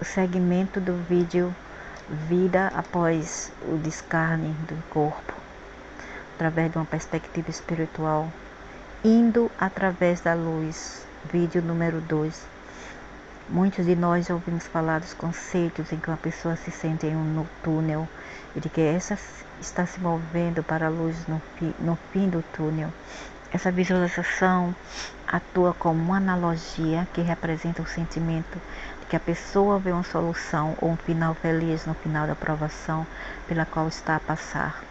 o segmento do vídeo Vida após o descarne do corpo, através de uma perspectiva espiritual, indo através da luz, vídeo número 2. Muitos de nós ouvimos falar dos conceitos em que uma pessoa se sente em um túnel e de que essa está se movendo para a luz no fim do túnel. Essa visualização atua como uma analogia que representa o sentimento de que a pessoa vê uma solução ou um final feliz no final da provação pela qual está a passar.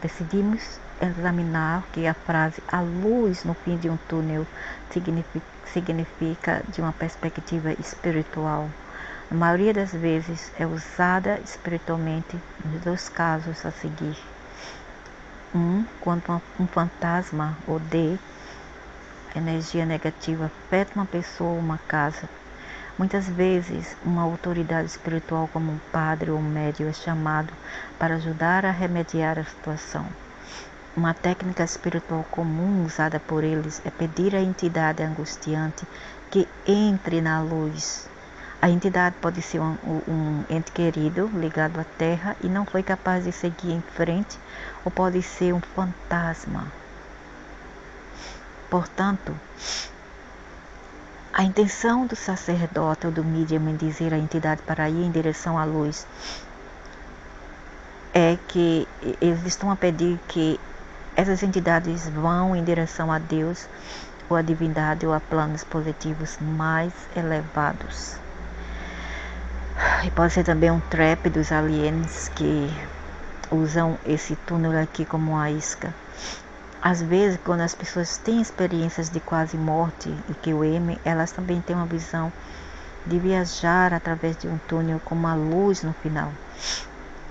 Decidimos examinar que a frase "a luz no fim de um túnel" significa de uma perspectiva espiritual. Na maioria das vezes é usada espiritualmente nos dois casos a seguir. Quando um fantasma ou energia negativa afeta uma pessoa ou uma casa. Muitas vezes, uma autoridade espiritual como um padre ou um médium é chamado para ajudar a remediar a situação. Uma técnica espiritual comum usada por eles é pedir à entidade angustiante que entre na luz. A entidade pode ser um ente querido ligado à terra e não foi capaz de seguir em frente, ou pode ser um fantasma. Portanto, a intenção do sacerdote ou do medium em dizer à entidade para ir em direção à luz é que eles estão a pedir que essas entidades vão em direção a Deus, ou a divindade, ou a planos positivos mais elevados. E pode ser também um trap dos aliens que usam esse túnel aqui como uma isca. Às vezes, quando as pessoas têm experiências de quase morte e QM, elas também têm uma visão de viajar através de um túnel com uma luz no final.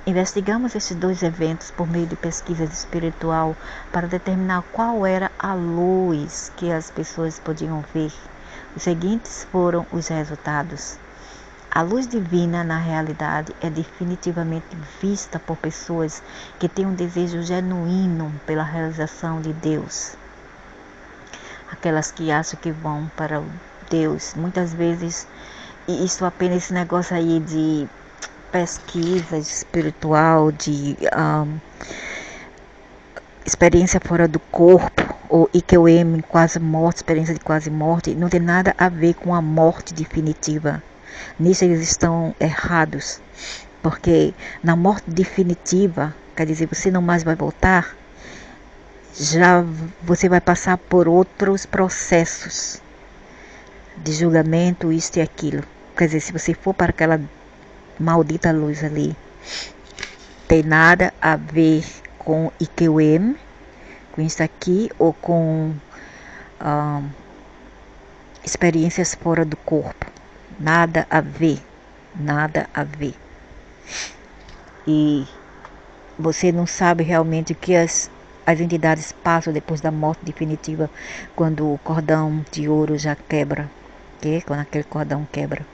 Investigamos esses dois eventos por meio de pesquisa espiritual para determinar qual era a luz que as pessoas podiam ver. Os seguintes foram os resultados. A luz divina, na realidade, é definitivamente vista por pessoas que têm um desejo genuíno pela realização de Deus. Aquelas que acham que vão para o Deus. Muitas vezes, isso apenas esse negócio aí de pesquisa espiritual, de experiência fora do corpo, ou IQM, quase morte, experiência de quase morte, não tem nada a ver com a morte definitiva. Nisso eles estão errados, porque na morte definitiva, quer dizer, você não mais vai voltar, já você vai passar por outros processos de julgamento, isto e aquilo. Quer dizer, se você for para aquela maldita luz ali, tem nada a ver com IQM, com isso aqui, ou com experiências fora do corpo. Nada a ver, nada a ver. E você não sabe realmente o que as entidades passam depois da morte definitiva, quando o cordão de ouro já quebra, quando aquele cordão quebra.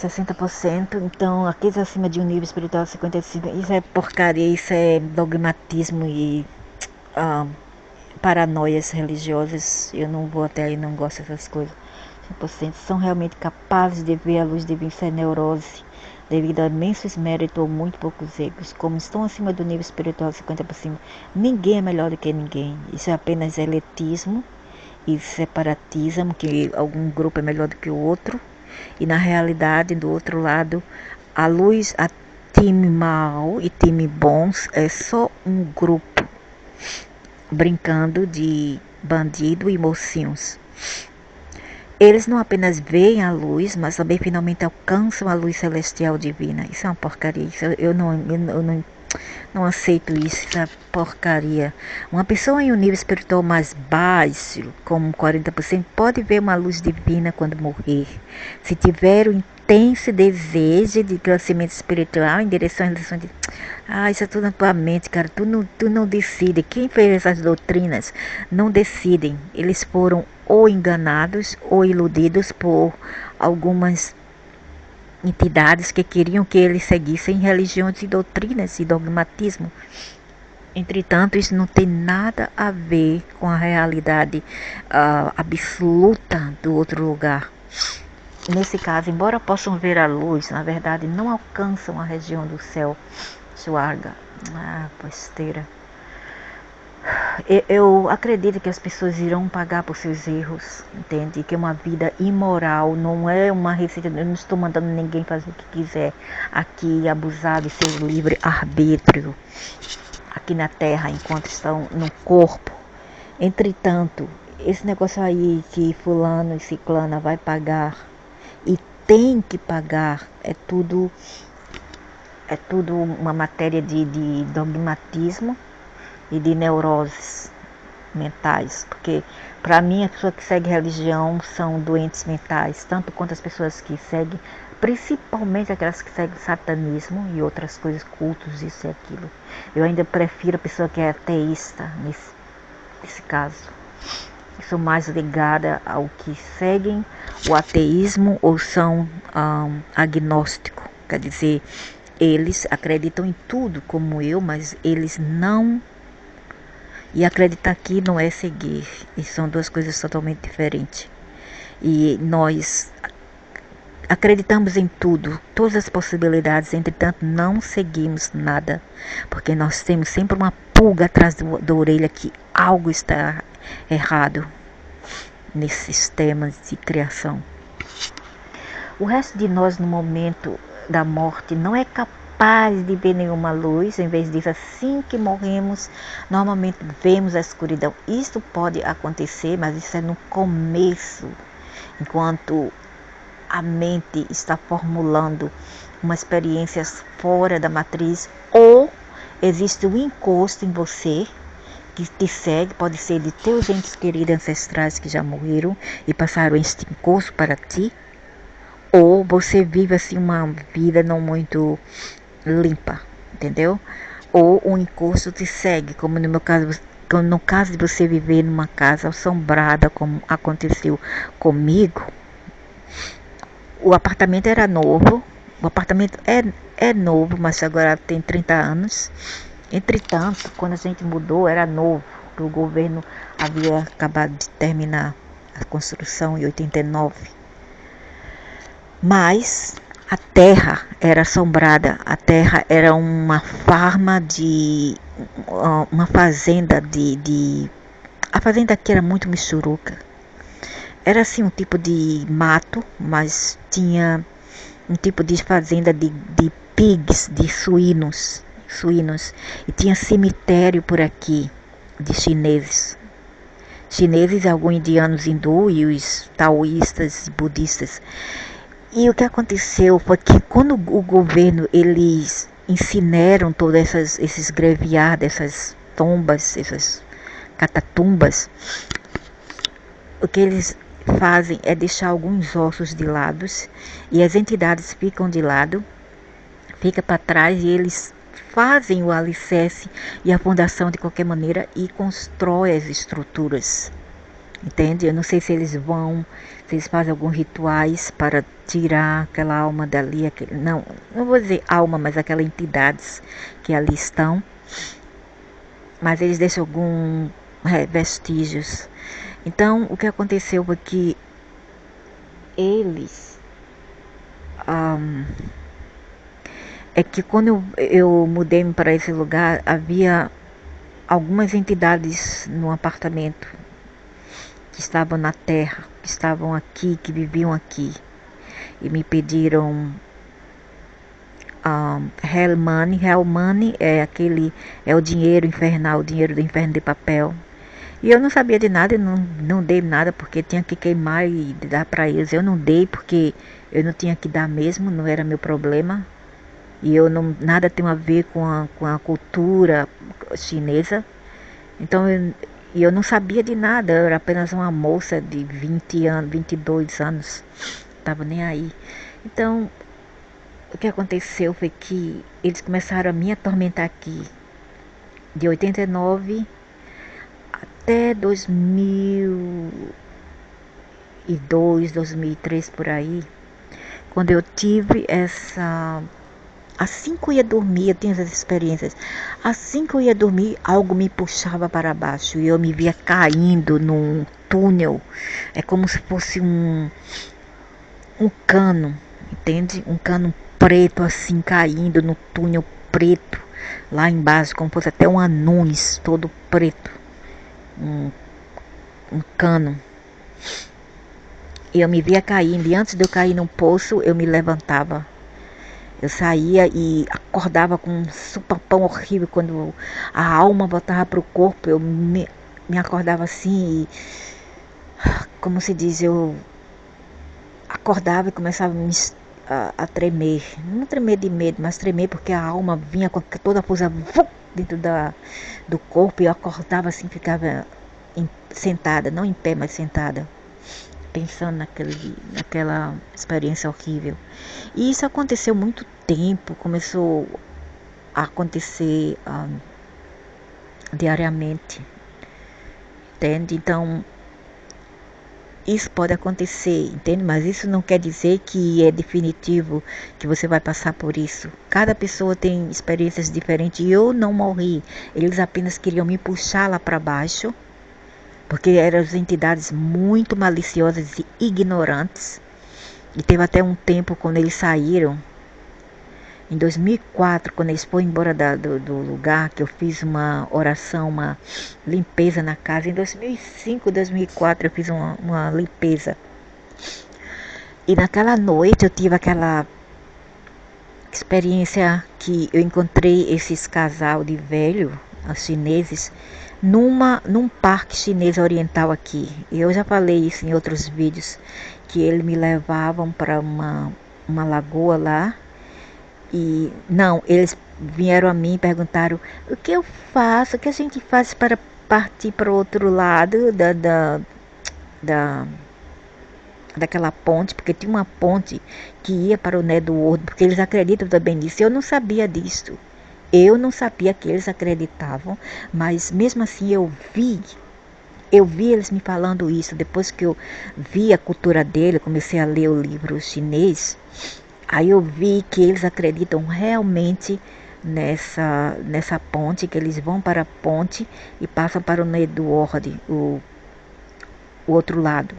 60%, então aqueles acima de um nível espiritual 55%, isso é porcaria, isso é dogmatismo e paranoias religiosas. Eu não vou até aí, não gosto dessas coisas. 100% são realmente capazes de ver a luz divina. Isso é neurose, devido a imensos méritos ou muito poucos egos. Como estão acima do nível espiritual 50%, ninguém é melhor do que ninguém. Isso é apenas elitismo e separatismo, que algum grupo é melhor do que o outro. E na realidade, do outro lado, a luz, a time mal e time bons é só um grupo brincando de bandido e mocinhos. Eles não apenas veem a luz, mas também finalmente alcançam a luz celestial divina. Isso é uma porcaria. Isso eu não aceito isso. Isso é porcaria. Uma pessoa em um nível espiritual mais baixo, como 40%, pode ver uma luz divina quando morrer. Se tiver o intenso desejo de crescimento espiritual em direção à realização de... isso é tudo na tua mente, cara. Tu não decide. Quem fez essas doutrinas não decidem. Eles foram ou enganados ou iludidos por algumas entidades que queriam que eles seguissem religiões e doutrinas e dogmatismo. Entretanto, isso não tem nada a ver com a realidade absoluta do outro lugar. nesse caso, embora possam ver a luz, na verdade não alcançam a região do céu. Suarga. Besteira. Eu acredito que as pessoas irão pagar por seus erros, entende? Que uma vida imoral não é uma receita. Eu não estou mandando ninguém fazer o que quiser aqui, abusar de seu livre arbítrio aqui na terra, enquanto estão no corpo. Entretanto, esse negócio aí que fulano e ciclana vai pagar e tem que pagar, é tudo uma matéria de dogmatismo e de neuroses mentais, porque para mim as pessoas que seguem religião são doentes mentais, tanto quanto as pessoas que seguem, principalmente aquelas que seguem satanismo e outras coisas, cultos, isso e aquilo. Eu ainda prefiro a pessoa que é ateísta nesse caso. Eu sou mais ligada ao que seguem o ateísmo ou são agnósticos, quer dizer, eles acreditam em tudo como eu, mas eles não. E acreditar aqui não é seguir. E são duas coisas totalmente diferentes. E nós acreditamos em tudo, todas as possibilidades, entretanto não seguimos nada. Porque nós temos sempre uma pulga atrás da orelha que algo está errado nesses sistemas de criação. O resto de nós no momento da morte não é capaz de ver nenhuma luz. Em vez disso, assim que morremos, normalmente vemos a escuridão. Isso pode acontecer, mas isso é no começo, enquanto a mente está formulando uma experiência fora da matriz, ou existe um encosto em você que te segue, pode ser de teus entes queridos ancestrais que já morreram e passaram este encosto para ti, ou você vive assim uma vida não muito limpa, entendeu? Ou um encosto te segue, como no meu caso, no caso de você viver numa casa assombrada, como aconteceu comigo. O apartamento era novo, o apartamento é novo, mas agora tem 30 anos. Entretanto, quando a gente mudou, era novo, porque o governo havia acabado de terminar a construção em 89. Mas a terra era assombrada, a terra era uma farma uma fazenda a fazenda aqui era muito michuruca. Era assim um tipo de mato, mas tinha um tipo de fazenda de pigs, de suínos, e tinha cemitério por aqui de chineses, alguns indianos hindu e os taoístas e budistas. E o que aconteceu foi que quando o governo, eles incineram todos esses graveyards, essas tombas, essas catatumbas, o que eles fazem é deixar alguns ossos de lado e as entidades ficam de lado, fica para trás e eles fazem o alicerce e a fundação de qualquer maneira e constroem as estruturas. Entende? Eu não sei se eles fazem alguns rituais para tirar aquela alma dali, não vou dizer alma, mas aquelas entidades que ali estão. Mas eles deixam alguns vestígios. Então, o que aconteceu foi que eles... é que quando eu mudei para esse lugar, havia algumas entidades no apartamento que estavam na terra, que estavam aqui, que viviam aqui, e me pediram hell money. Hell money é o dinheiro infernal, o dinheiro do inferno de papel. E eu não sabia de nada, eu não dei nada porque tinha que queimar e dar para eles. Eu não dei porque eu não tinha que dar mesmo, não era meu problema. E nada tem a ver com a cultura chinesa. Então eu não sabia de nada, eu era apenas uma moça de 20 anos, 22 anos, estava nem aí. Então, o que aconteceu foi que eles começaram a me atormentar aqui, de 89 até 2002, 2003, por aí, quando eu tive assim que eu ia dormir, eu tinha essas experiências. Assim que eu ia dormir, algo me puxava para baixo e eu me via caindo num túnel. É como se fosse um cano, entende? Um cano preto assim caindo no túnel preto lá embaixo, como fosse até um anões todo preto, um, um cano. E eu me via caindo, e antes de eu cair no poço, eu me levantava. Eu saía e acordava com um supapão horrível. Quando a alma voltava para o corpo, eu me acordava assim, e, como se diz, eu acordava e começava a tremer. Não tremer de medo, mas tremer porque a alma vinha com toda a força dentro do corpo, e eu acordava assim, ficava sentada, não em pé, mas sentada, pensando naquela experiência horrível. E isso aconteceu muito tempo, começou a acontecer diariamente, entende? Então, isso pode acontecer, entende? Mas isso não quer dizer que é definitivo, que você vai passar por isso. Cada pessoa tem experiências diferentes, e eu não morri. Eles apenas queriam me puxar lá para baixo, porque eram entidades muito maliciosas e ignorantes. E teve até um tempo quando eles saíram, em 2004, quando eles foram embora do lugar, que eu fiz uma oração, uma limpeza na casa. Em 2005, 2004 eu fiz uma limpeza. E naquela noite eu tive aquela experiência que eu encontrei esses casal de velho, os chineses, num parque chinês oriental aqui. E eu já falei isso em outros vídeos, que eles me levavam para uma lagoa lá. E não, eles vieram a mim e perguntaram: o que eu faço, o que a gente faz para partir para o outro lado da, daquela ponte, porque tinha uma ponte que ia para o Netherworld, porque eles acreditam também nisso. Eu não sabia disso. Eu não sabia que eles acreditavam, mas mesmo assim eu vi eles me falando isso. Depois que eu vi a cultura dele, comecei a ler o livro chinês, aí eu vi que eles acreditam realmente nessa ponte, que eles vão para a ponte e passam para o Netherworld, o outro lado.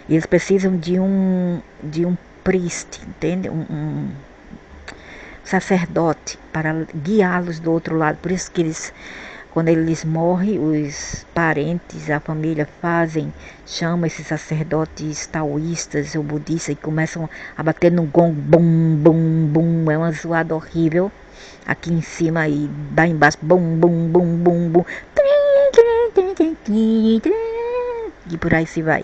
E eles precisam de um priest, entende? Um sacerdote para guiá-los do outro lado. Por isso que eles, quando eles morrem, os parentes, a família chamam esses sacerdotes taoístas ou budistas e começam a bater no gong, bum, bum, bum. É uma zoada horrível aqui em cima e lá embaixo, bum, bum, bum, bum, bum. E por aí se vai,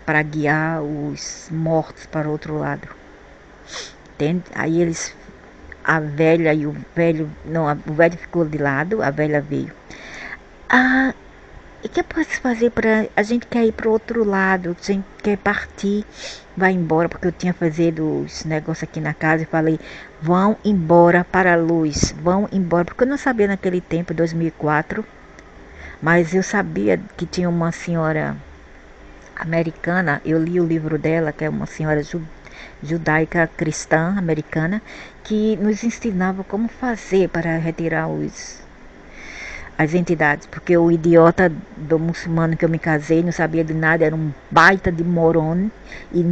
para guiar os mortos para o outro lado. Entende? Aí eles, a velha e o velho, não, o velho ficou de lado, a velha veio. Ah, e o que eu posso fazer para, a gente quer ir para o outro lado, a gente quer partir, vai embora, porque eu tinha feito os negócios aqui na casa e falei: vão embora para a luz, vão embora, porque eu não sabia naquele tempo, 2004, mas eu sabia que tinha uma senhora americana. Eu li o livro dela, que é uma senhora judaica cristã americana, que nos ensinava como fazer para retirar as entidades, porque o idiota do muçulmano que eu me casei não sabia de nada, era um baita de morone, e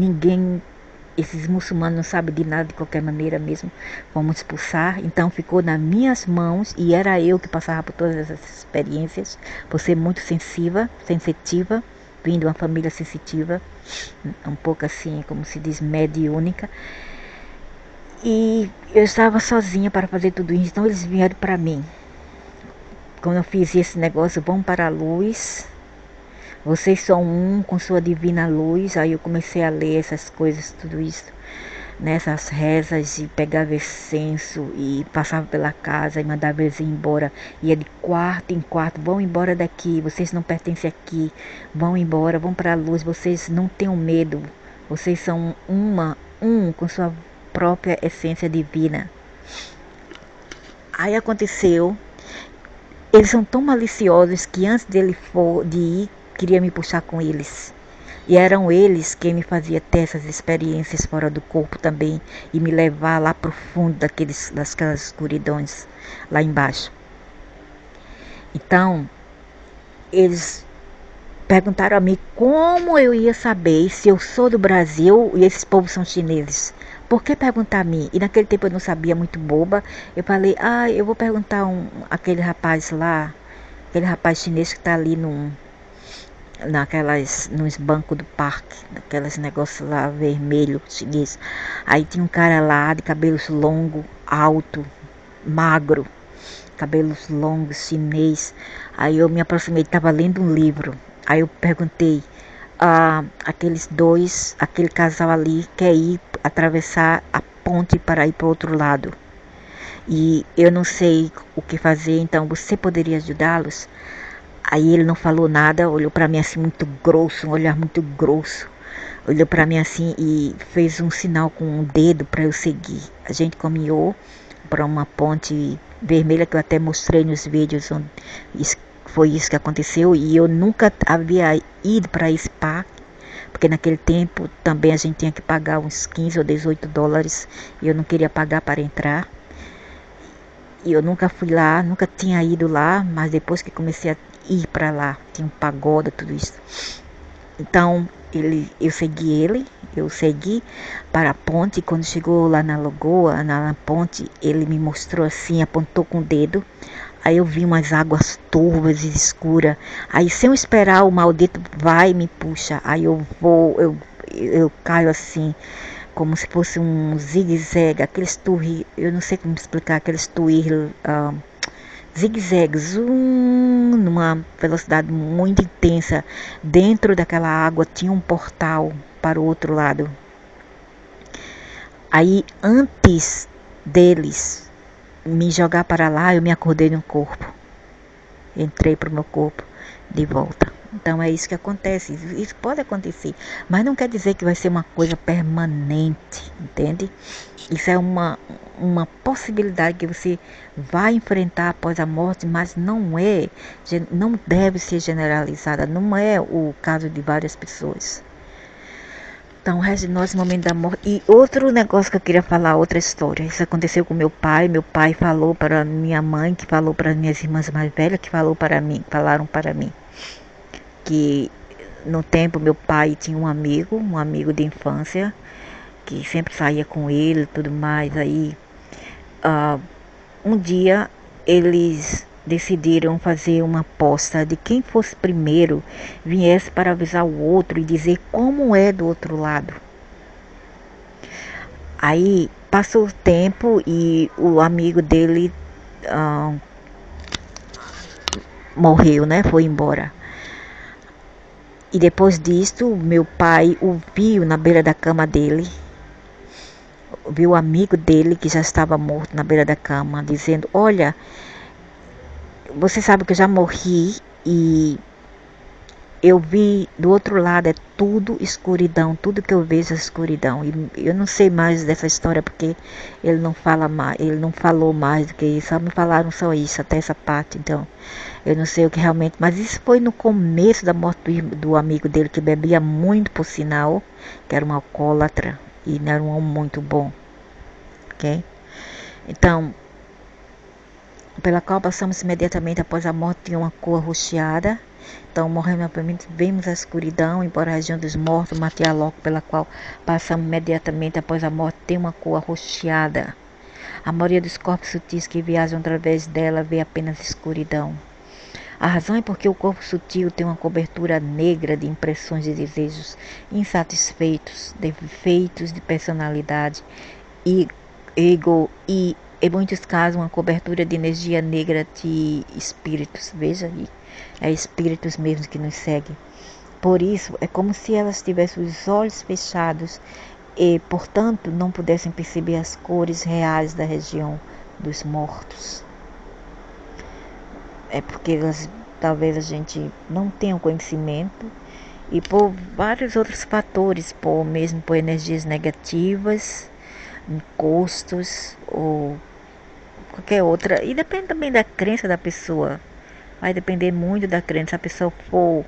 esses muçulmanos não sabem de nada de qualquer maneira mesmo. Vamos expulsar. Então ficou nas minhas mãos, e era eu que passava por todas essas experiências, por ser muito sensitiva, vindo de uma família sensitiva, um pouco assim, como se diz, mediúnica. E eu estava sozinha para fazer tudo isso, então eles vieram para mim. Quando eu fiz esse negócio, vão para a luz, vocês são um com sua divina luz. Aí eu comecei a ler essas coisas, tudo isso, nessas rezas, e pegava incenso e passava pela casa e mandava eles ir embora. Ia de quarto em quarto: vão embora daqui, vocês não pertencem aqui, vão embora, vão para a luz, vocês não tenham medo, vocês são um com sua própria essência divina. Aí aconteceu, eles são tão maliciosos que antes de ir, queria me puxar com eles. E eram eles quem me fazia ter essas experiências fora do corpo também, e me levar lá pro fundo daquelas escuridões lá embaixo. Então, eles perguntaram a mim como eu ia saber se eu sou do Brasil e esses povos são chineses. Por que perguntar a mim? E naquele tempo eu não sabia, muito boba. Eu falei, eu vou perguntar aquele rapaz lá, aquele rapaz chinês que está ali nos bancos do parque, naqueles negócios lá vermelho chinês. Aí tinha um cara lá de cabelos longos, alto, magro, cabelos longos, chinês. Aí eu me aproximei, estava lendo um livro. Aí eu perguntei, aquele casal ali quer ir atravessar a ponte para ir para o outro lado. E eu não sei o que fazer, então você poderia ajudá-los? Aí ele não falou nada, olhou para mim assim muito grosso, um olhar muito grosso. Olhou para mim assim e fez um sinal com o dedo para eu seguir. A gente caminhou para uma ponte vermelha que eu até mostrei nos vídeos onde foi isso que aconteceu, e eu nunca havia ido para esse parque, porque naquele tempo também a gente tinha que pagar uns 15 ou 18 dólares e eu não queria pagar para entrar. E eu nunca fui lá, nunca tinha ido lá, mas depois que comecei a ir para lá, tinha um pagoda, tudo isso. Então eu segui para a ponte. Quando chegou lá na lagoa, na ponte, ele me mostrou assim, apontou com o dedo. Aí eu vi umas águas turvas e escuras. Aí sem eu esperar, o maldito vai e me puxa. Aí eu caio assim, como se fosse um zigue-zague, aqueles tuir, eu não sei como explicar, aqueles tuir, zigue-zague, numa velocidade muito intensa. Dentro daquela água tinha um portal para o outro lado. Aí antes deles me jogar para lá, eu me acordei no corpo. Entrei para o meu corpo de volta. Então é isso que acontece. Isso pode acontecer, mas não quer dizer que vai ser uma coisa permanente, entende? Isso é uma possibilidade que você vai enfrentar após a morte, mas não deve ser generalizada. Não é o caso de várias pessoas. Então, o resto de nós, no momento da morte. E outro negócio que eu queria falar, outra história. Isso aconteceu com meu pai. Meu pai falou para minha mãe, que falou para minhas irmãs mais velhas, que falaram para mim. Que no tempo meu pai tinha um amigo de infância, que sempre saía com ele e tudo mais. Aí, um dia, eles decidiram fazer uma aposta de quem fosse primeiro viesse para avisar o outro e dizer como é do outro lado. Aí passou o tempo e o amigo dele morreu, né? Foi embora. E depois disso, meu pai o viu na beira da cama dele, viu o amigo dele que já estava morto na beira da cama, dizendo: olha, você sabe que eu já morri e eu vi do outro lado, é tudo escuridão, tudo que eu vejo é escuridão. E eu não sei mais dessa história porque ele não falou mais do que isso, só me falaram só isso, até essa parte. Então eu não sei o que realmente, mas isso foi no começo da morte do amigo dele, que bebia muito, por sinal, que era um alcoólatra e não era um homem muito bom, ok? Então, pela qual passamos imediatamente após a morte, tinha uma cor roxeada. Então morremos novamente, vemos a escuridão, embora a região dos mortos, Matia logo, pela qual passamos imediatamente após a morte, tem uma cor arroxeada. A maioria dos corpos sutis que viajam através dela vê apenas escuridão. A razão é porque o corpo sutil tem uma cobertura negra de impressões de desejos insatisfeitos, defeitos de personalidade, ego e, em muitos casos, uma cobertura de energia negra de espíritos. Veja aí, é espíritos mesmo que nos seguem. Por isso, é como se elas tivessem os olhos fechados e, portanto, não pudessem perceber as cores reais da região dos mortos. É porque talvez a gente não tenha o conhecimento e por vários outros fatores, mesmo por energias negativas, encostos ou qualquer outra. E depende também da crença da pessoa. Vai depender muito da crença. Se a pessoa for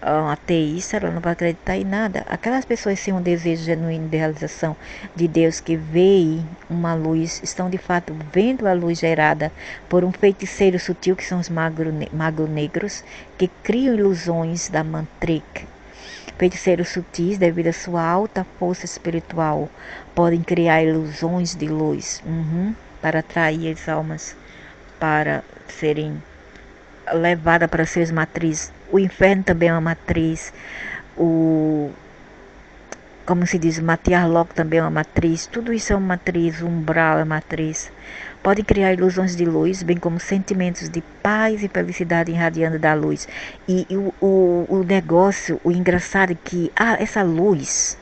ateísta, ela não vai acreditar em nada. Aquelas pessoas sem um desejo genuíno de realização de Deus, que veem uma luz, estão de fato vendo a luz gerada por um feiticeiro sutil, que são os magos negros, que criam ilusões da mantrek. Feiticeiros sutis, devido à sua alta força espiritual, podem criar ilusões de luz, para atrair as almas para serem levadas para suas matrizes. O inferno também é uma matriz. Como se diz, o Matiarloco também é uma matriz. Tudo isso é uma matriz. O umbral é uma matriz. Podem criar ilusões de luz, bem como sentimentos de paz e felicidade irradiando da luz. E o negócio, o engraçado é que essa luz,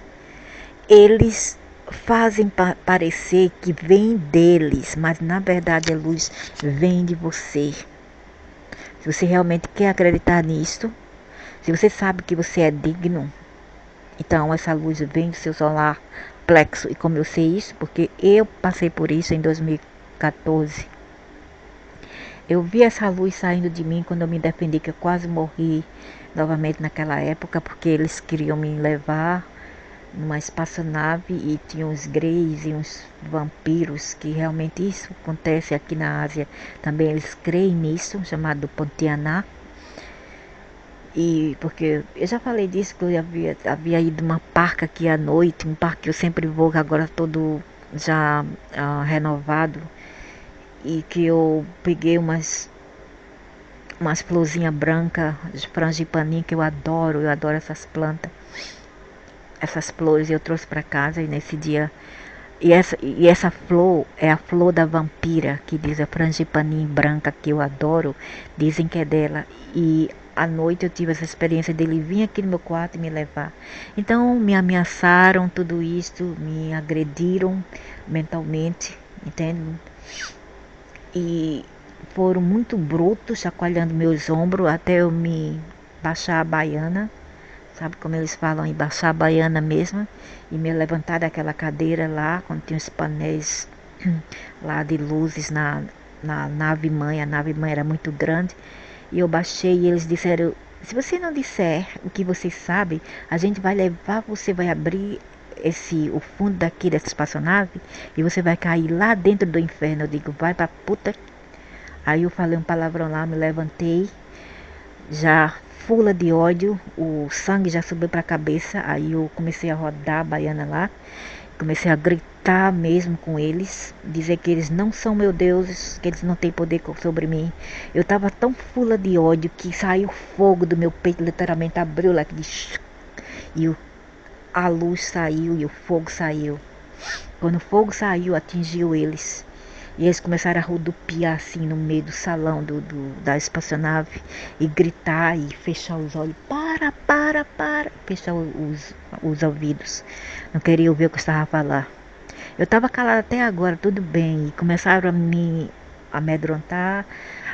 eles fazem parecer que vem deles, mas na verdade a luz vem de você. Se você realmente quer acreditar nisto, se você sabe que você é digno, então essa luz vem do seu solar plexo. E como eu sei isso, porque eu passei por isso em 2014. Eu vi essa luz saindo de mim quando eu me defendi, que eu quase morri novamente naquela época, porque eles queriam me levar numa espaçonave e tinha uns greys e uns vampiros, que realmente isso acontece aqui na Ásia. Também eles creem nisso, chamado Pontianá. E porque eu já falei disso, que eu havia ido uma parque aqui à noite, um parque que eu sempre vou, que agora todo já renovado, e que eu peguei umas florzinhas brancas de frangipani, que eu adoro essas plantas, essas flores, eu trouxe para casa. E nesse dia, e essa flor é a flor da vampira, que diz a frangipani branca, que eu adoro, dizem que é dela. E à noite eu tive essa experiência dele vir aqui no meu quarto e me levar. Então me ameaçaram, tudo isso, me agrediram mentalmente, entende? E foram muito brutos, chacoalhando meus ombros até eu me baixar a baiana. Sabe como eles falam, em baixar a baiana mesmo, e me levantar daquela cadeira lá, quando tinha os painéis lá de luzes na nave mãe. A nave mãe era muito grande, e eu baixei e eles disseram: se você não disser o que você sabe, a gente vai levar, você vai abrir o fundo daqui dessa espaçonave e você vai cair lá dentro do inferno. Eu digo: vai pra puta. Aí eu falei um palavrão lá, me levantei, já fula de ódio, o sangue já subiu para a cabeça. Aí eu comecei a rodar a baiana lá, comecei a gritar mesmo com eles, dizer que eles não são meus deuses, que eles não têm poder sobre mim. Eu estava tão fula de ódio que saiu fogo do meu peito, literalmente abriu lá, e a luz saiu e o fogo saiu. Quando o fogo saiu, atingiu eles. E eles começaram a rodopiar assim no meio do salão da espaçonave e gritar e fechar os olhos. Para. Fechar os ouvidos. Não queria ouvir o que eu estava a falar. Eu estava calada até agora, tudo bem. E começaram a me amedrontar,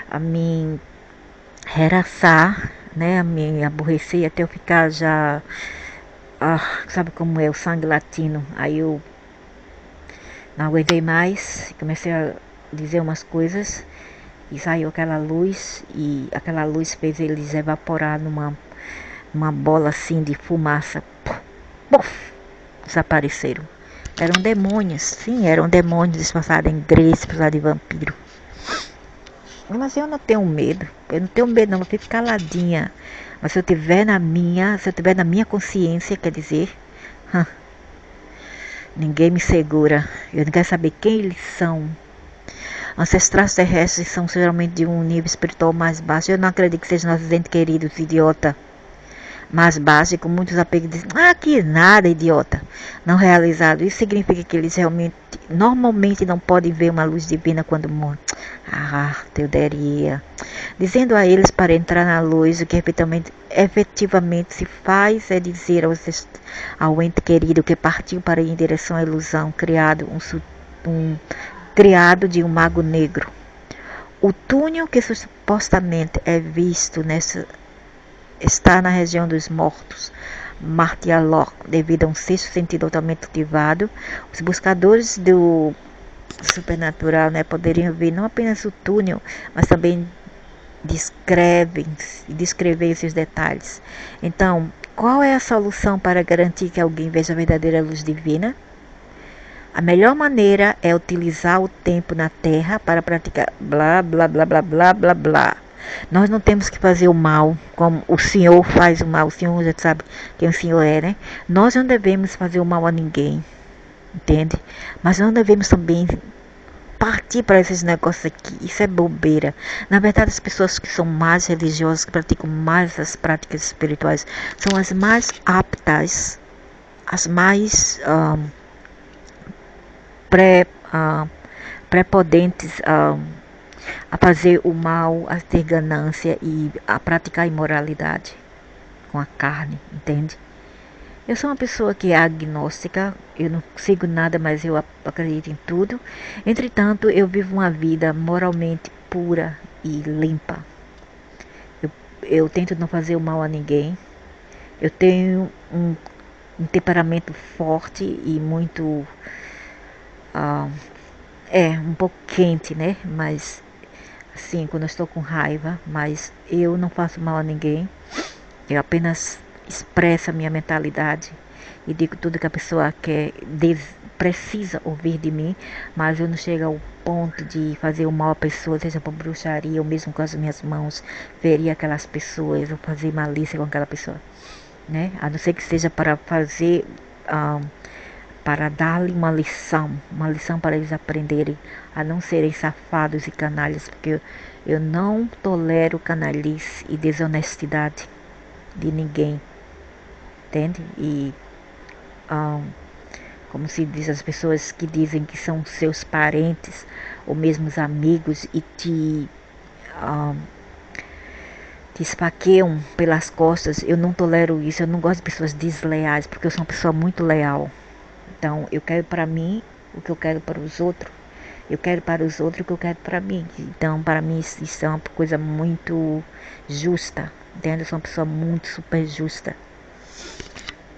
a me harassar, né? A me aborrecer até eu ficar já... sabe como é o sangue latino? Aí eu não aguentei mais, comecei a dizer umas coisas e saiu aquela luz, e aquela luz fez eles evaporar numa bola assim de fumaça. Puf, desapareceram. Eram demônios, sim, eram demônios disfarçados em greys, disfarçados de vampiro. Mas eu não tenho medo, não, eu fico caladinha. Mas se eu tiver na minha consciência, quer dizer... ninguém me segura. Eu não quero saber quem eles são. Ancestrais terrestres são geralmente de um nível espiritual mais baixo. Eu não acredito que sejam nossos entes queridos, idiota. Mais baixo, e com muitos apegos, dizem: que nada, idiota. Não realizado. Isso significa que eles normalmente não podem ver uma luz divina quando morrem. Teoderia. Dizendo a eles para entrar na luz, o que efetivamente se faz é dizer ao ente querido que partiu para ir em direção à ilusão, criado de um mago negro. O túnel que supostamente é visto está na região dos mortos, Martialor, devido a um sexto sentido altamente ativado. Os buscadores do supernatural, poderiam ver não apenas o túnel, mas também descrever esses detalhes. Então, qual é a solução para garantir que alguém veja a verdadeira luz divina? A melhor maneira é utilizar o tempo na Terra para praticar blá, blá, blá, blá, blá, blá, blá. Nós não temos que fazer o mal como o Senhor faz o mal. O Senhor já sabe quem o Senhor é, né? Nós não devemos fazer o mal a ninguém, entende? Mas não devemos também partir para esses negócios aqui. Isso é bobeira. Na verdade, as pessoas que são mais religiosas, que praticam mais as práticas espirituais, são as mais aptas, as mais prepotentes a fazer o mal, a ter ganância e a praticar a imoralidade com a carne, entende? Eu sou uma pessoa que é agnóstica, eu não sigo nada, mas eu acredito em tudo. Entretanto, eu vivo uma vida moralmente pura e limpa. Eu tento não fazer o mal a ninguém. Eu tenho um temperamento forte e muito um pouco quente, né? Mas assim, quando eu estou com raiva, mas eu não faço mal a ninguém. Eu apenas expresso a minha mentalidade e digo tudo que a pessoa quer, precisa ouvir de mim, mas eu não chego ao ponto de fazer o mal à pessoa, seja por bruxaria ou mesmo com as minhas mãos, ferir aquelas pessoas ou fazer malícia com aquela pessoa, né? A não ser que seja para fazer para dar-lhe uma lição para eles aprenderem a não serem safados e canalhas, porque eu não tolero canalice e desonestidade de ninguém, entende? E como se diz, as pessoas que dizem que são seus parentes ou mesmo os amigos e te esfaqueiam pelas costas, eu não tolero isso. Eu não gosto de pessoas desleais, porque eu sou uma pessoa muito leal. Então, eu quero para mim o que eu quero para os outros. Eu quero para os outros o que eu quero para mim. Então, para mim, isso é uma coisa muito justa. Entende? Eu sou uma pessoa muito super justa.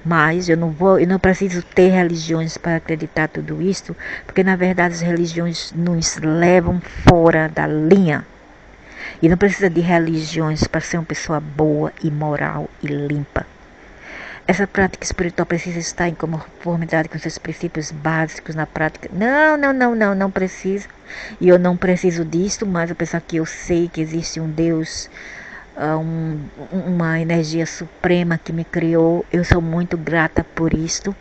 Mas eu não preciso ter religiões para acreditar tudo isso, porque na verdade as religiões nos levam fora da linha. E não precisa de religiões para ser uma pessoa boa e moral e limpa. Essa prática espiritual precisa estar em conformidade com seus princípios básicos na prática. Não precisa. E eu não preciso disso, mas apesar que eu sei que existe um Deus, uma energia suprema que me criou, eu sou muito grata por isto,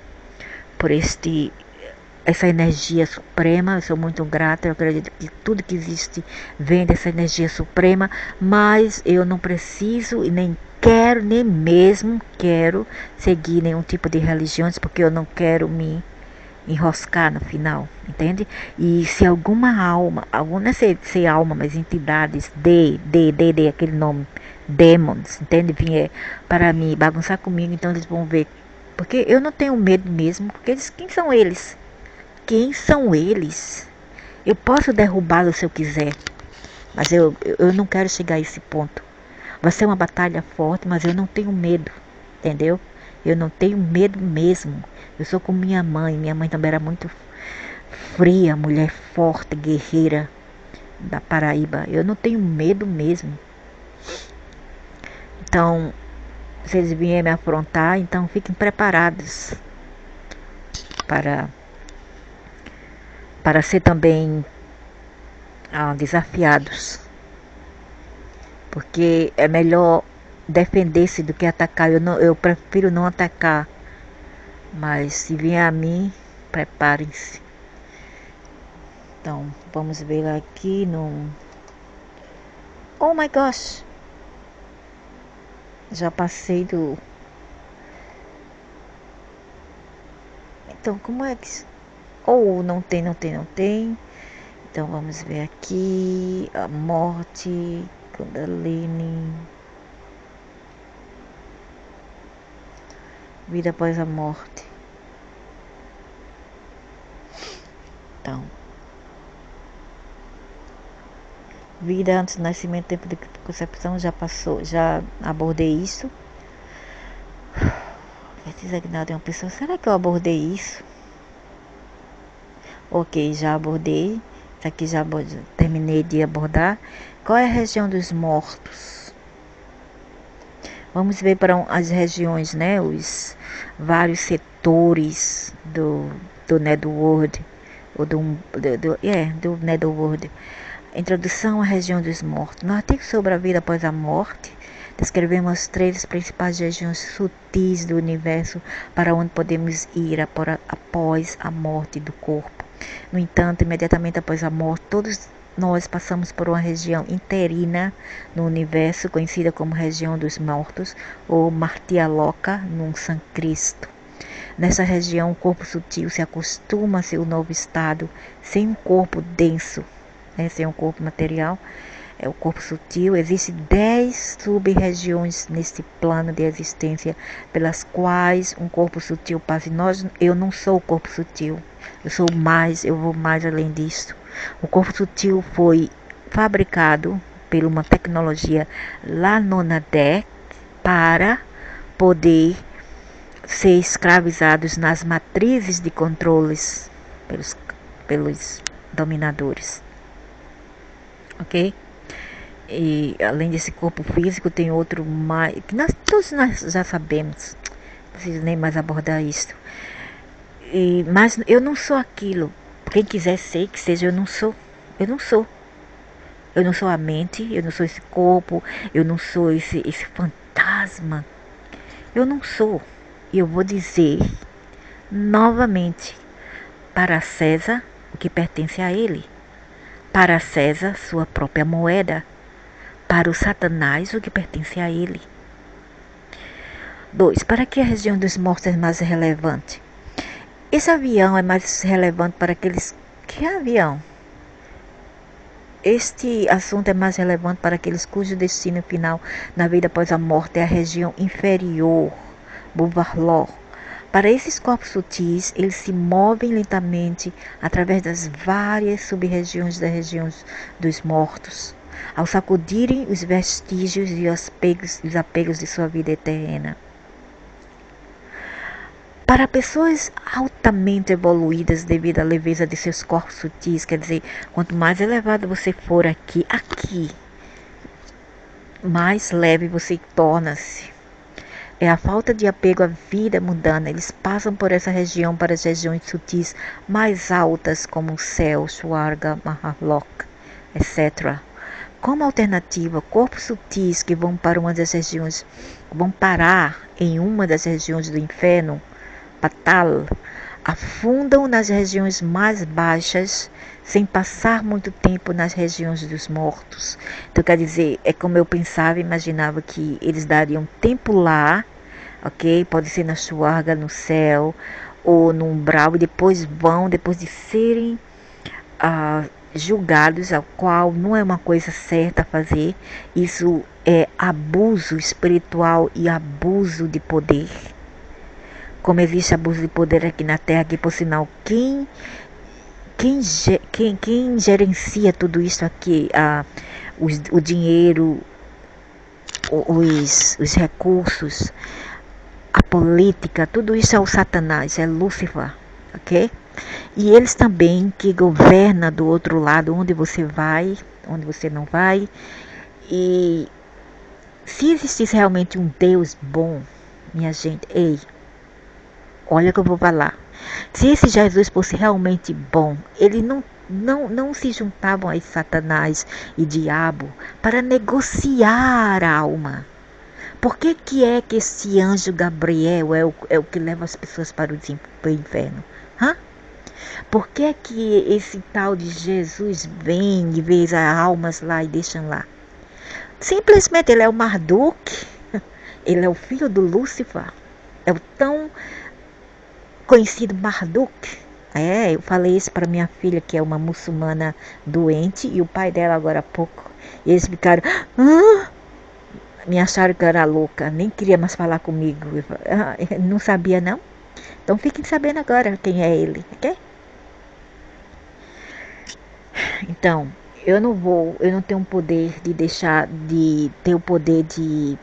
por essa energia suprema. Eu sou muito grata, eu acredito que tudo que existe vem dessa energia suprema, mas eu não preciso e nem quero, nem mesmo quero seguir nenhum tipo de religiões, porque eu não quero me enroscar no final, entende? E se alguma alma, não sei se alma, mas entidades aquele nome, demons, entende? Vier para me bagunçar comigo, então eles vão ver, porque eu não tenho medo mesmo, porque quem são eles? Quem são eles? Eu posso derrubá-los se eu quiser, mas eu não quero chegar a esse ponto. Vai ser uma batalha forte, mas eu não tenho medo, entendeu? Eu não tenho medo mesmo. Eu sou como minha mãe. Minha mãe também era muito fria, mulher forte, guerreira da Paraíba. Eu não tenho medo mesmo. Então, se eles vierem me afrontar, então fiquem preparados para ser também desafiados. Porque é melhor defender-se do que atacar. Eu prefiro não atacar. Mas se vier a mim, preparem-se. Então, vamos ver aqui no... Oh my gosh! Já passei do... Então, como é que... Oh, não tem. Então, vamos ver aqui. A morte... Kundalini, vida após a morte. Então, vida antes do nascimento, tempo de concepção, já passou, já abordei isso. Designado em uma pessoa, será que eu abordei isso? Ok, já abordei. Isso aqui já terminei de abordar. Qual é a região dos mortos? Vamos ver para as regiões, né? Os vários setores do Netherworld, ou do Netherworld. Introdução à região dos mortos. No artigo sobre a vida após a morte, descrevemos as 3 principais regiões sutis do universo para onde podemos ir após a morte do corpo. No entanto, imediatamente após a morte, todos nós passamos por uma região interina no universo, conhecida como região dos mortos, ou Martialoka, num sânscrito. Nessa região, o corpo sutil se acostuma a seu novo estado, sem um corpo denso, sem um corpo material. É o corpo sutil. Existem 10 sub-regiões neste plano de existência, pelas quais um corpo sutil passa. Eu não sou o corpo sutil, eu vou mais além disso. O corpo sutil foi fabricado por uma tecnologia lá no Namek para poder ser escravizados nas matrizes de controles pelos dominadores. Ok? E além desse corpo físico, tem outro mais, que todos nós já sabemos, não preciso nem mais abordar isso. Mas eu não sou aquilo. Quem quiser ser, que seja, eu não sou. Eu não sou. Eu não sou a mente, eu não sou esse corpo, eu não sou esse fantasma. Eu não sou. E eu vou dizer novamente: para César, o que pertence a ele. Para César, sua própria moeda. Para o Satanás, o que pertence a ele. 2. Para que a região dos mortos é mais relevante? Esse avião é mais relevante para aqueles... Que avião? Este assunto é mais relevante para aqueles cujo destino final na vida após a morte é a região inferior, Buvarló. Para esses corpos sutis, eles se movem lentamente através das várias sub-regiões das regiões dos mortos, ao sacudirem os vestígios e os apegos de sua vida terrena. Para pessoas altamente evoluídas devido à leveza de seus corpos sutis, quer dizer, quanto mais elevado você for aqui, mais leve você torna-se. É a falta de apego à vida mundana. Eles passam por essa região para as regiões sutis mais altas, como o céu, Swarga, Mahalok, etc. Como alternativa, corpos sutis que vão parar em uma das regiões do inferno, Patal, afundam nas regiões mais baixas, sem passar muito tempo nas regiões dos mortos. Então, quer dizer, é como eu pensava, imaginava que eles dariam tempo lá, ok? Pode ser na Swarga, no céu, ou no umbral, e depois de serem julgados, ao qual não é uma coisa certa a fazer. Isso é abuso espiritual e abuso de poder. Como existe abuso de poder aqui na Terra, que por sinal, quem gerencia tudo isso aqui, o dinheiro, os recursos, a política, tudo isso é o Satanás, é Lúcifer, ok? E eles também que governam do outro lado, onde você vai, onde você não vai. E se existisse realmente um Deus bom, minha gente, olha que eu vou falar. Se esse Jesus fosse realmente bom, ele não se juntavam a Satanás e diabo para negociar a alma. Por que é que esse anjo Gabriel é o que leva as pessoas para o inferno? Por que esse tal de Jesus vem e vê as almas lá e deixam lá? Simplesmente ele é o Marduk, ele é o filho do Lúcifer, é o tão conhecido Marduk. Eu falei isso para minha filha, que é uma muçulmana doente, e o pai dela agora há pouco. E eles ficaram, me acharam que eu era louca, nem queria mais falar comigo. Não sabia não? Então fiquem sabendo agora quem é ele, ok? Então, eu não tenho o poder de ter o poder de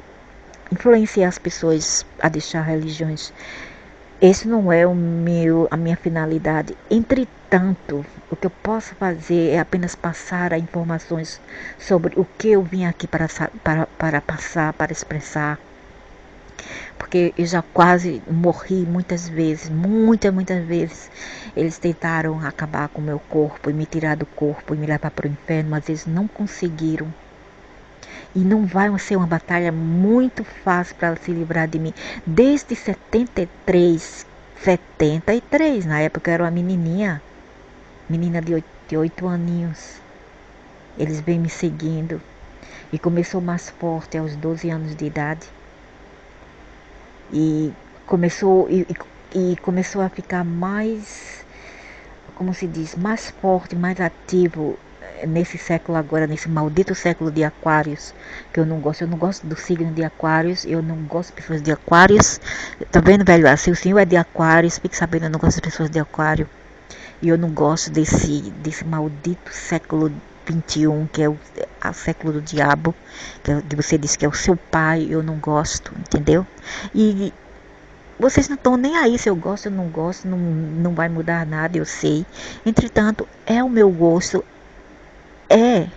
influenciar as pessoas a deixar religiões. esse não é a minha finalidade. Entretanto, o que eu posso fazer é apenas passar informações sobre o que eu vim aqui para passar, para expressar. Porque eu já quase morri muitas vezes, muitas vezes. Eles tentaram acabar com o meu corpo e me tirar do corpo e me levar para o inferno, mas eles não conseguiram. E não vai ser uma batalha muito fácil para se livrar de mim. Desde 73, na época eu era uma menina de 8 aninhos. Eles vêm me seguindo. E começou mais forte aos 12 anos de idade. E começou a ficar mais, como se diz, mais forte, mais ativo nesse século agora, nesse maldito século de Aquários, que eu não gosto do signo de Aquários, eu não gosto de pessoas de Aquários. Tá vendo, velho? Se o senhor é de Aquários, fique sabendo, eu não gosto de pessoas de Aquário. E eu não gosto desse maldito século 21, que é o século do diabo, que você disse que é o seu pai. Eu não gosto, entendeu? E vocês não estão nem aí se eu gosto ou não gosto, não vai mudar nada, eu sei. Entretanto, é o meu gosto, é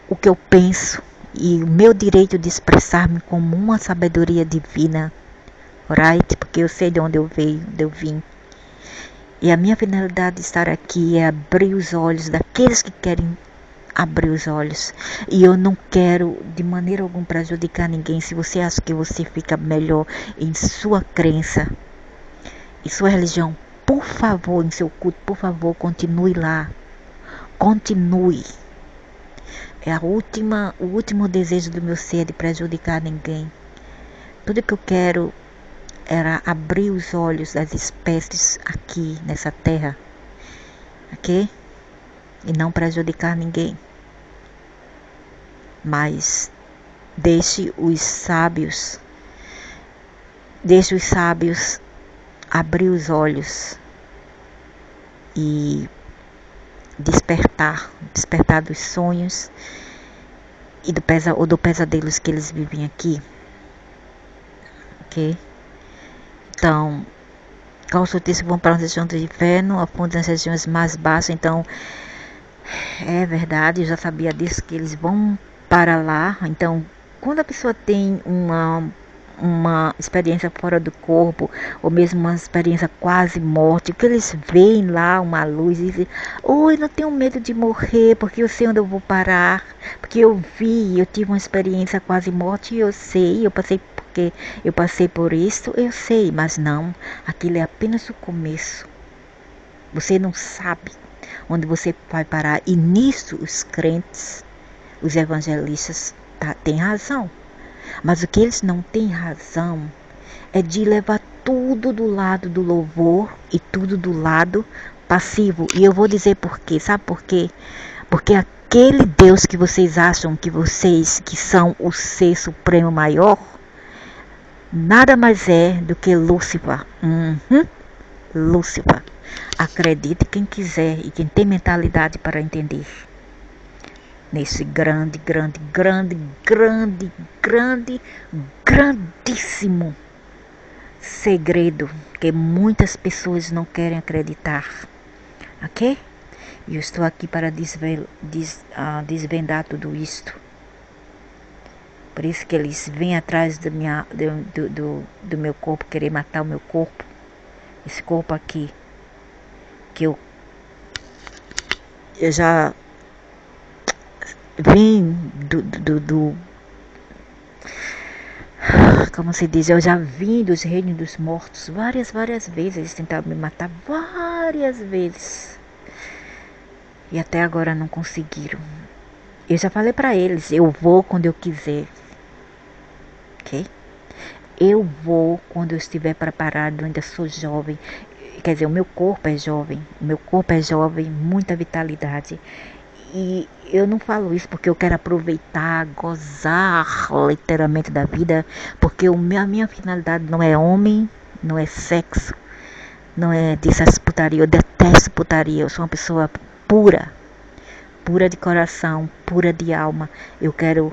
o que eu penso e o meu direito de expressar-me como uma sabedoria divina, right? Porque eu sei de onde eu veio, de onde eu vim. E a minha finalidade de estar aqui é abrir os olhos daqueles que querem abrir os olhos. E eu não quero de maneira alguma prejudicar ninguém. Se você acha que você fica melhor em sua crença, em sua religião, por favor, em seu culto, por favor, continue lá. Continue. É o último desejo do meu ser de prejudicar ninguém. Tudo que eu quero era abrir os olhos das espécies aqui nessa terra, ok? E não prejudicar ninguém. Mas deixe os sábios abrir os olhos e despertar dos sonhos e do pesadelos que eles vivem aqui, ok? Então, com certeza vão para as regiões do inferno, afundam nas regiões mais baixas. Então, é verdade, eu já sabia disso, que eles vão para lá. Então, quando a pessoa tem uma experiência fora do corpo, ou mesmo uma experiência quase morte, que eles veem lá uma luz e dizem: oi, não tenho medo de morrer, porque eu sei onde eu vou parar, porque eu tive uma experiência quase morte, e eu sei, porque eu passei por isso, eu sei. Mas não, aquilo é apenas o começo. Você não sabe onde você vai parar. E nisso os crentes, os evangelistas, têm razão. Mas o que eles não têm razão é de levar tudo do lado do louvor e tudo do lado passivo. E eu vou dizer por quê. Sabe por quê? Porque aquele Deus que vocês acham que são o ser supremo maior, nada mais é do que Lúcifer. Lúcifer. Acredite quem quiser e quem tem mentalidade para entender. Nesse grandíssimo segredo que muitas pessoas não querem acreditar, ok? E eu estou aqui para desvendar tudo isto. Por isso que eles vêm atrás do meu corpo, querer matar o meu corpo. Esse corpo aqui, que eu já vim como se diz, eu já vim dos reinos dos mortos várias vezes. Eles tentaram me matar várias vezes e até agora não conseguiram. Eu já falei para eles: eu vou quando eu quiser, ok? Eu vou quando eu estiver preparado. Eu ainda sou jovem, quer dizer, o meu corpo é jovem, muita vitalidade. E eu não falo isso porque eu quero aproveitar, gozar literalmente da vida, porque a minha finalidade não é homem, não é sexo, não é dessas putaria. Eu detesto putaria. Eu sou uma pessoa pura de coração, pura de alma. Eu quero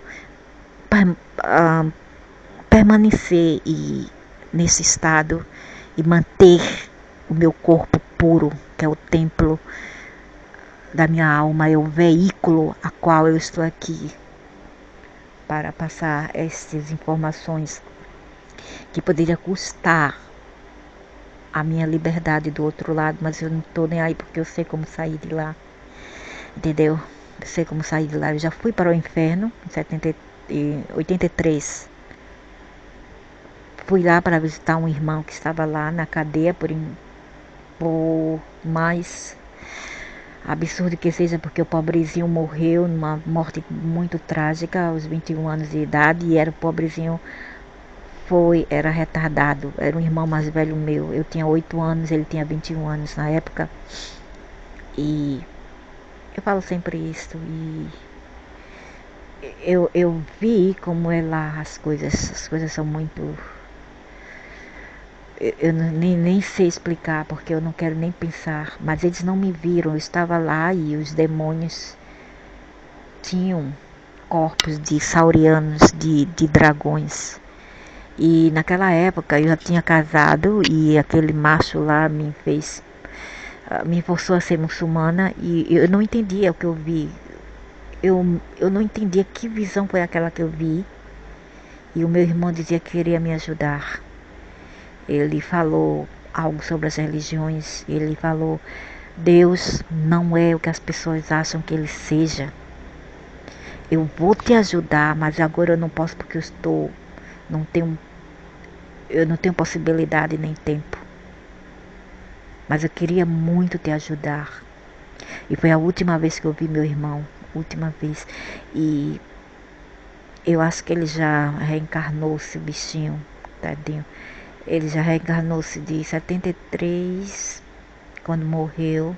permanecer nesse estado e manter o meu corpo puro, que é o templo da minha alma, é o veículo a qual eu estou aqui para passar essas informações que poderia custar a minha liberdade do outro lado, mas eu não tô nem aí porque eu sei como sair de lá, entendeu? Eu sei como sair de lá. Eu já fui para o inferno em 83. Fui lá para visitar um irmão que estava lá na cadeia por mais absurdo que seja, porque o pobrezinho morreu numa morte muito trágica aos 21 anos de idade, e era o pobrezinho era retardado, era um irmão mais velho meu. Eu tinha 8 anos, ele tinha 21 anos na época. E eu falo sempre isso, e eu vi como é lá as coisas são muito. Eu nem sei explicar, porque eu não quero nem pensar, mas eles não me viram, eu estava lá e os demônios tinham corpos de saurianos, de dragões. E naquela época eu já tinha casado e aquele macho lá me forçou a ser muçulmana, e eu não entendia o que eu vi. Eu não entendia que visão foi aquela que eu vi. E o meu irmão dizia que queria me ajudar. Ele falou algo sobre as religiões. Ele falou: Deus não é o que as pessoas acham que ele seja. Eu vou te ajudar, mas agora eu não posso porque não tenho, eu não tenho possibilidade nem tempo. Mas eu queria muito te ajudar. E foi a última vez que eu vi meu irmão. Última vez. E eu acho que ele já reencarnou-se, o bichinho, tadinho. Ele já reencarnou-se de 73, quando morreu,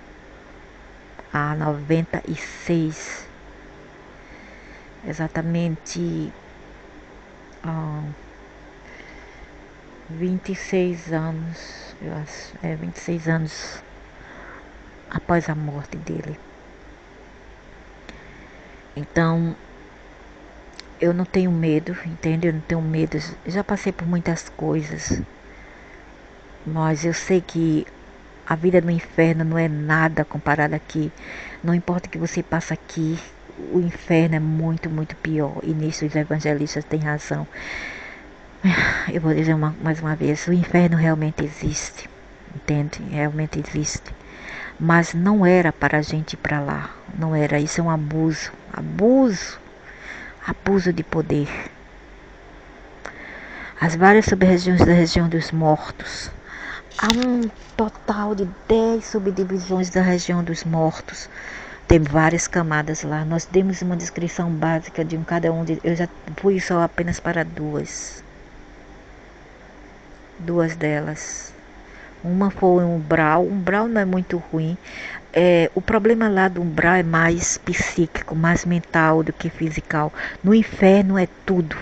a 96. Exatamente 26 anos, eu acho. 26 anos após a morte dele. Então, eu não tenho medo, entende? Eu não tenho medo. Eu já passei por muitas coisas, mas eu sei que a vida no inferno não é nada comparada aqui. Não importa o que você passa aqui, o inferno é muito, muito pior. E nisso os evangelistas têm razão. Eu vou dizer mais uma vez, o inferno realmente existe, entende? Realmente existe. Mas não era para a gente ir para lá. Não era. Isso é um abuso. Abuso de poder. As várias sub-regiões da região dos mortos. Há um total de 10 subdivisões da região dos mortos. Tem várias camadas lá. Nós demos uma descrição básica de cada um. Eu já fui só apenas para duas. Duas delas. Uma foi um umbral. O umbral não é muito ruim. O problema lá do umbral é mais psíquico, mais mental do que fisical. No inferno é tudo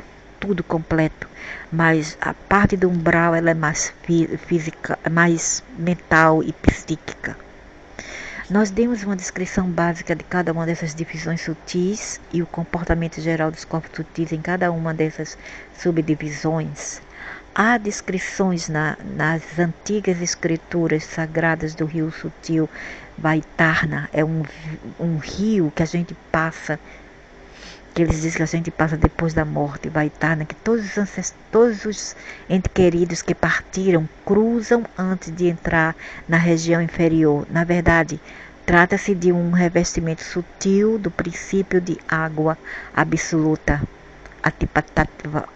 completo. Mas a parte do umbral ela é mais física, mais mental e psíquica. Nós demos uma descrição básica de cada uma dessas divisões sutis e o comportamento geral dos corpos sutis em cada uma dessas subdivisões. Há descrições nas antigas escrituras sagradas do rio sutil Vaitarna. É um rio que a gente passa, que eles dizem que a gente passa depois da morte. Vaitarna, que todos os entes queridos que partiram cruzam antes de entrar na região inferior. Na verdade, trata-se de um revestimento sutil do princípio de água absoluta, Atipatava,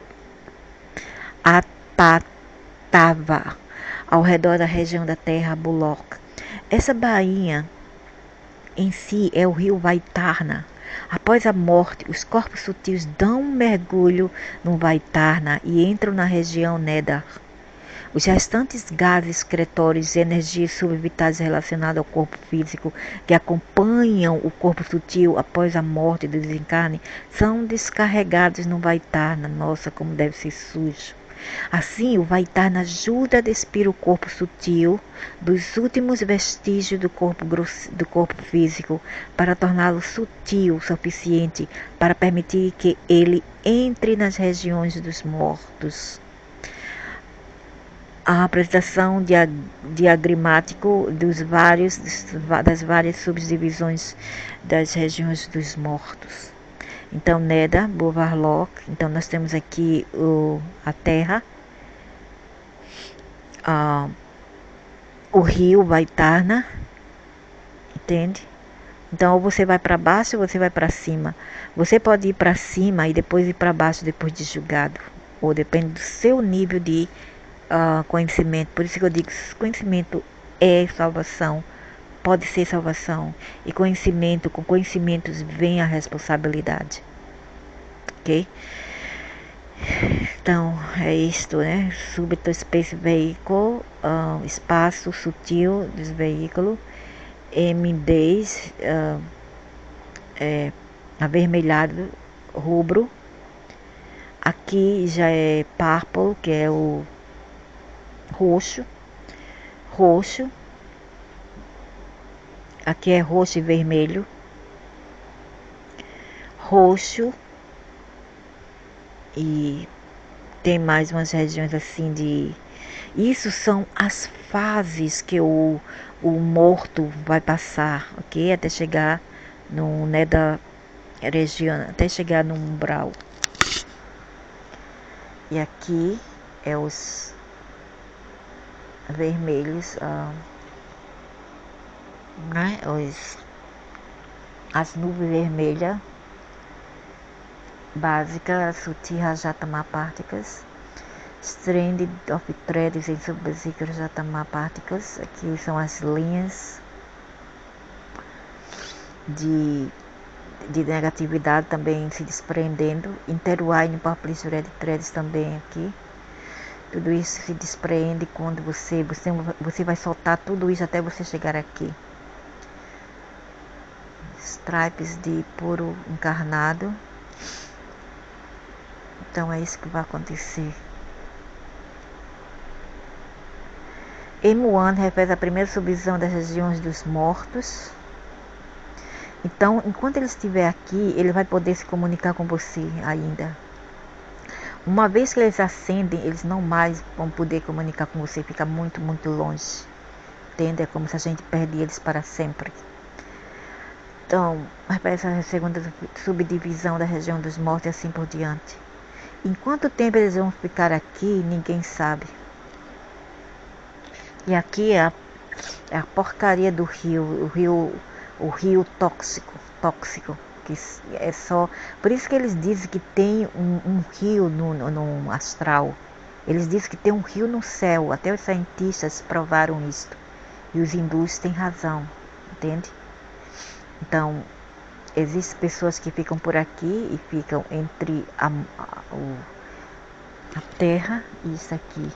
ao redor da região da terra Bullock. Essa baía em si é o rio Vaitarna. Após a morte, os corpos sutis dão um mergulho no Vaitarna e entram na região Nedar. Os restantes gases excretórios e energias subvitais relacionadas ao corpo físico que acompanham o corpo sutil após a morte do desencarne são descarregados no Vaitarna. Nossa, como deve ser sujo! Assim, o Vaitarna ajuda a despir o corpo sutil dos últimos vestígios do corpo físico para torná-lo sutil o suficiente para permitir que ele entre nas regiões dos mortos. a apresentação diagramático das várias subdivisões das regiões dos mortos. Então, Neda, Bovarlock, então nós temos aqui a terra, o rio Vaitarna, entende? Então, ou você vai para baixo ou você vai para cima. Você pode ir para cima e depois ir para baixo depois de julgado, ou depende do seu nível de conhecimento. Por isso que eu digo, conhecimento é salvação, pode ser salvação, e com conhecimentos vem a responsabilidade, ok? Então é isto, né? Súbito space vehicle, espaço sutil dos veículos, M10 avermelhado, rubro. Aqui já é purple, que é o roxo. Aqui é roxo e vermelho. Roxo. E tem mais umas regiões assim de... Isso são as fases que o morto vai passar, ok? Até chegar no Neda região, até chegar no umbral. E aqui é os vermelhos, né? As nuvens vermelhas básica, sutil Rajatama Particles, Strand of Threads em Subvesicular Rajatama Particles. Aqui são as linhas de negatividade também se desprendendo. Interwine Purplish Red Threads também aqui. Tudo isso se desprende quando você vai soltar tudo isso até você chegar aqui. Stripes de puro encarnado. Então é isso que vai acontecer. M1 refere à primeira subdivisão das regiões dos mortos. Então, enquanto ele estiver aqui, ele vai poder se comunicar com você ainda. Uma vez que eles ascendem, eles não mais vão poder comunicar com você, fica muito, muito longe. Entende? É como se a gente perde eles para sempre. Então, refere à segunda subdivisão da região dos mortos e assim por diante. Em quanto tempo eles vão ficar aqui, ninguém sabe. E aqui é a porcaria do rio, o rio tóxico, que é só... Por isso que eles dizem que tem um rio no astral. Eles dizem que tem um rio no céu. Até os cientistas provaram isto. E os hindus têm razão, entende? Então, existem pessoas que ficam por aqui e ficam entre a terra e isso aqui.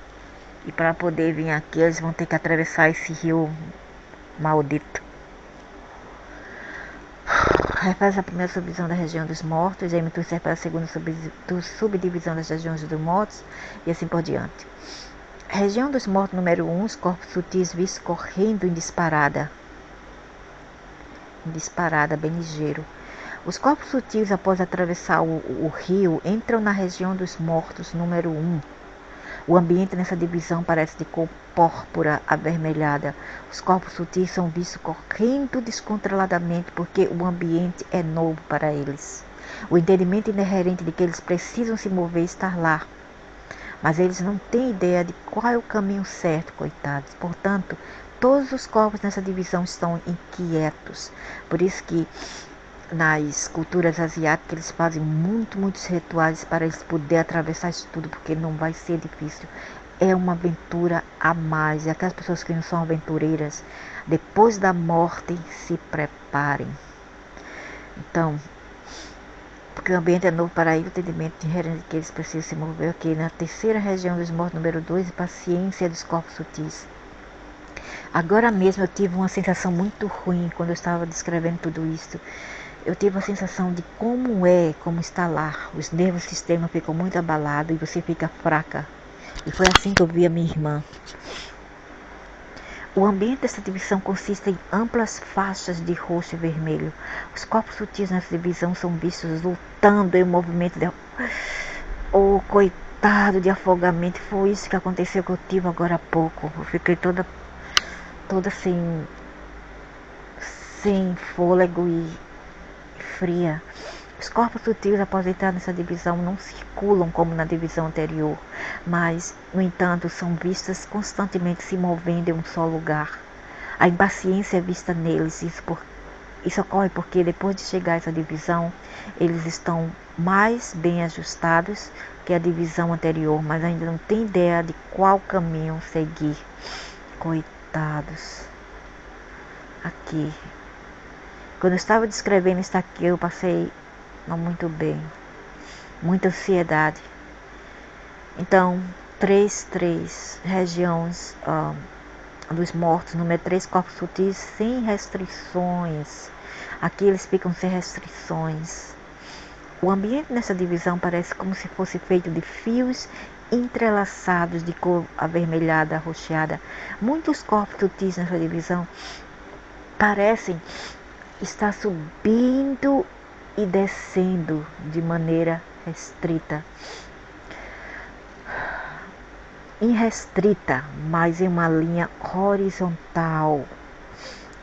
E para poder vir aqui, eles vão ter que atravessar esse rio maldito. Refere a primeira subdivisão da região dos mortos, M2 refere a segunda subdivisão das regiões dos mortos e assim por diante. Região dos mortos número 1, os corpos sutis vistos correndo em disparada. Bem ligeiro. Os corpos sutis, após atravessar o rio, entram na região dos mortos número 1. O ambiente nessa divisão parece de cor púrpura avermelhada. Os corpos sutis são vistos correndo descontroladamente porque o ambiente é novo para eles. O entendimento inerente de que eles precisam se mover está lá. Mas eles não têm ideia de qual é o caminho certo, coitados. Portanto, todos os corpos nessa divisão estão inquietos. Por isso que nas culturas asiáticas eles fazem muitos rituais para eles poderem atravessar isso tudo, porque não vai ser difícil. É uma aventura a mais. E aquelas pessoas que não são aventureiras, depois da morte, se preparem. Então, porque o ambiente é novo para eles, o entendimento de que eles precisam se mover aqui na terceira região dos mortos número 2, paciência dos corpos sutis. Agora mesmo eu tive uma sensação muito ruim quando eu estava descrevendo tudo isso. Eu tive a sensação de como está lá. Os nervos do sistema ficam muito abalados e você fica fraca. E foi assim que eu vi a minha irmã. O ambiente dessa divisão consiste em amplas faixas de roxo e vermelho. Os corpos sutis nessa divisão são vistos lutando em movimento de... Oh, coitado! estado de afogamento. Foi isso que aconteceu que eu tive agora há pouco. Eu fiquei toda sem fôlego e fria. Os corpos sutis aposentados nessa divisão não circulam como na divisão anterior, mas, no entanto, são vistas constantemente se movendo em um só lugar. A impaciência é vista neles. Isso ocorre porque, depois de chegar a essa divisão, eles estão mais bem ajustados que a divisão anterior, mas ainda não têm ideia de qual caminho seguir. Coitados. Aqui. Quando eu estava descrevendo isso aqui, eu passei não muito bem. Muita ansiedade. Então, 3, regiões dos mortos, número 3, corpos sutis sem restrições. Aqui eles ficam sem restrições. O ambiente nessa divisão parece como se fosse feito de fios entrelaçados de cor avermelhada, arroxeada. Muitos corpos sutis nessa divisão parecem estar subindo e descendo de maneira irrestrita, mas em uma linha horizontal.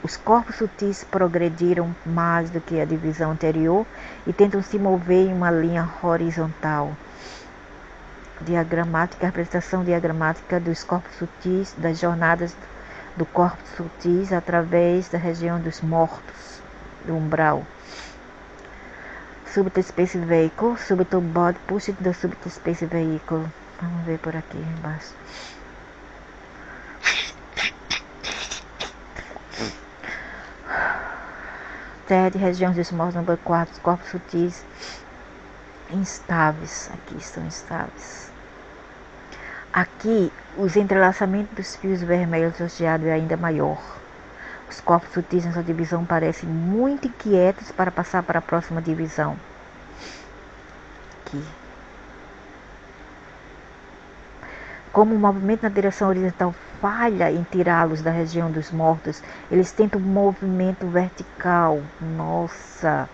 Os corpos sutis progrediram mais do que a divisão anterior e tentam se mover em uma linha horizontal. Diagramática, a representação diagramática dos corpos sutis, das jornadas do corpo sutis através da região dos mortos, do umbral. Subtle Space Vehicle, Subtle Body Push the Subtle Space Vehicle. Vamos ver por aqui embaixo. TED, regiões dos mortos, número 4, corpos sutis instáveis. Aqui estão instáveis. Aqui, os entrelaçamentos dos fios vermelhos rocheados é ainda maior. Os corpos sutis nessa divisão parecem muito inquietos para passar para a próxima divisão. Aqui. Como o movimento na direção horizontal falha em tirá-los da região dos mortos, eles tentam um movimento vertical. Nossa!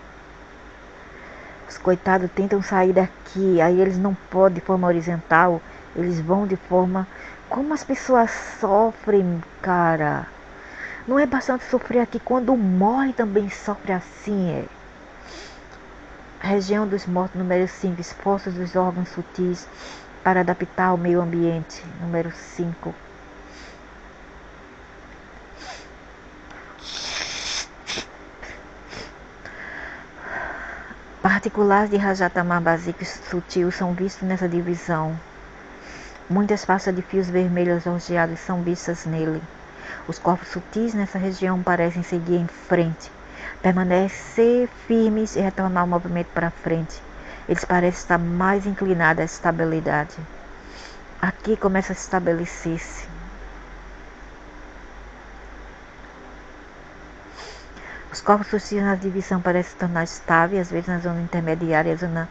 Os coitados tentam sair daqui, aí eles não podem de forma horizontal, eles vão de forma... Como as pessoas sofrem, cara! Não é bastante sofrer aqui, quando morre também sofre assim, Região dos mortos, número 5, esforços dos órgãos sutis para adaptar ao meio ambiente, número 5. Particulares de Rajatama básico sutil são vistos nessa divisão. Muitas faixas de fios vermelhos rocheados são vistas nele. Os corpos sutis nessa região parecem seguir em frente, permanecer firmes e retornar o movimento para frente. Eles parecem estar mais inclinados à estabilidade. Aqui começa a estabelecer-se. Os corpos sutis na divisão parecem se tornar estáveis, às vezes na zona intermediária e na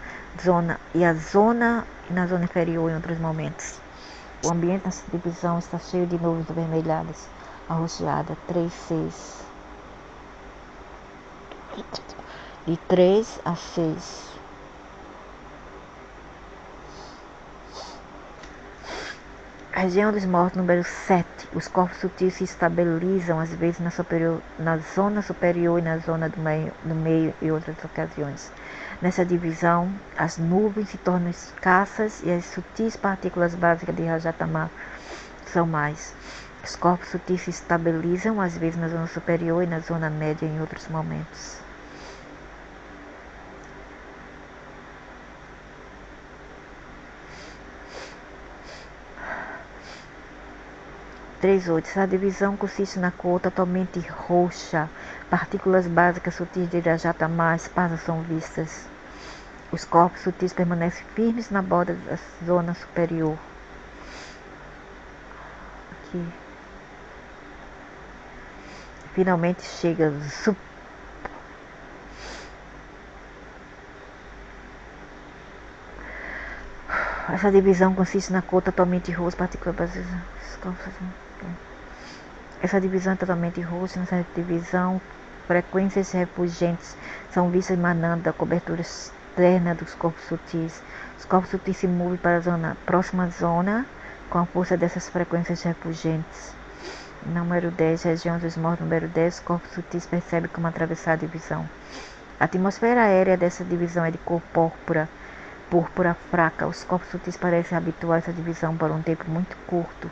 zona inferior em outros momentos. O ambiente nessa divisão está cheio de nuvens avermelhadas, arroxeadas, 3, 6. De 3 a 6. Região dos mortos, número 7. Os corpos sutis se estabilizam, às vezes na zona superior e na zona do meio em outras ocasiões. Nessa divisão, as nuvens se tornam escassas e as sutis partículas básicas de Rajatama são mais. Os corpos sutis se estabilizam, às vezes na zona superior e na zona média em outros momentos. Essa divisão consiste na cor totalmente roxa. Partículas básicas sutis de Rajatama esparsas são vistas. Os corpos sutis permanecem firmes na borda da zona superior. Aqui. Finalmente chega. Essa divisão consiste na cor totalmente roxa. Partículas básicas. Essa divisão é totalmente roxa. Nessa divisão, frequências refulgentes são vistas emanando da cobertura externa dos corpos sutis. Os corpos sutis se movem para a próxima zona com a força dessas frequências repugentes. Número 10, região dos mortos. Número 10, os corpos sutis percebem como atravessar a divisão. A atmosfera aérea dessa divisão é de cor púrpura fraca. Os corpos sutis parecem habituar essa divisão por um tempo muito curto.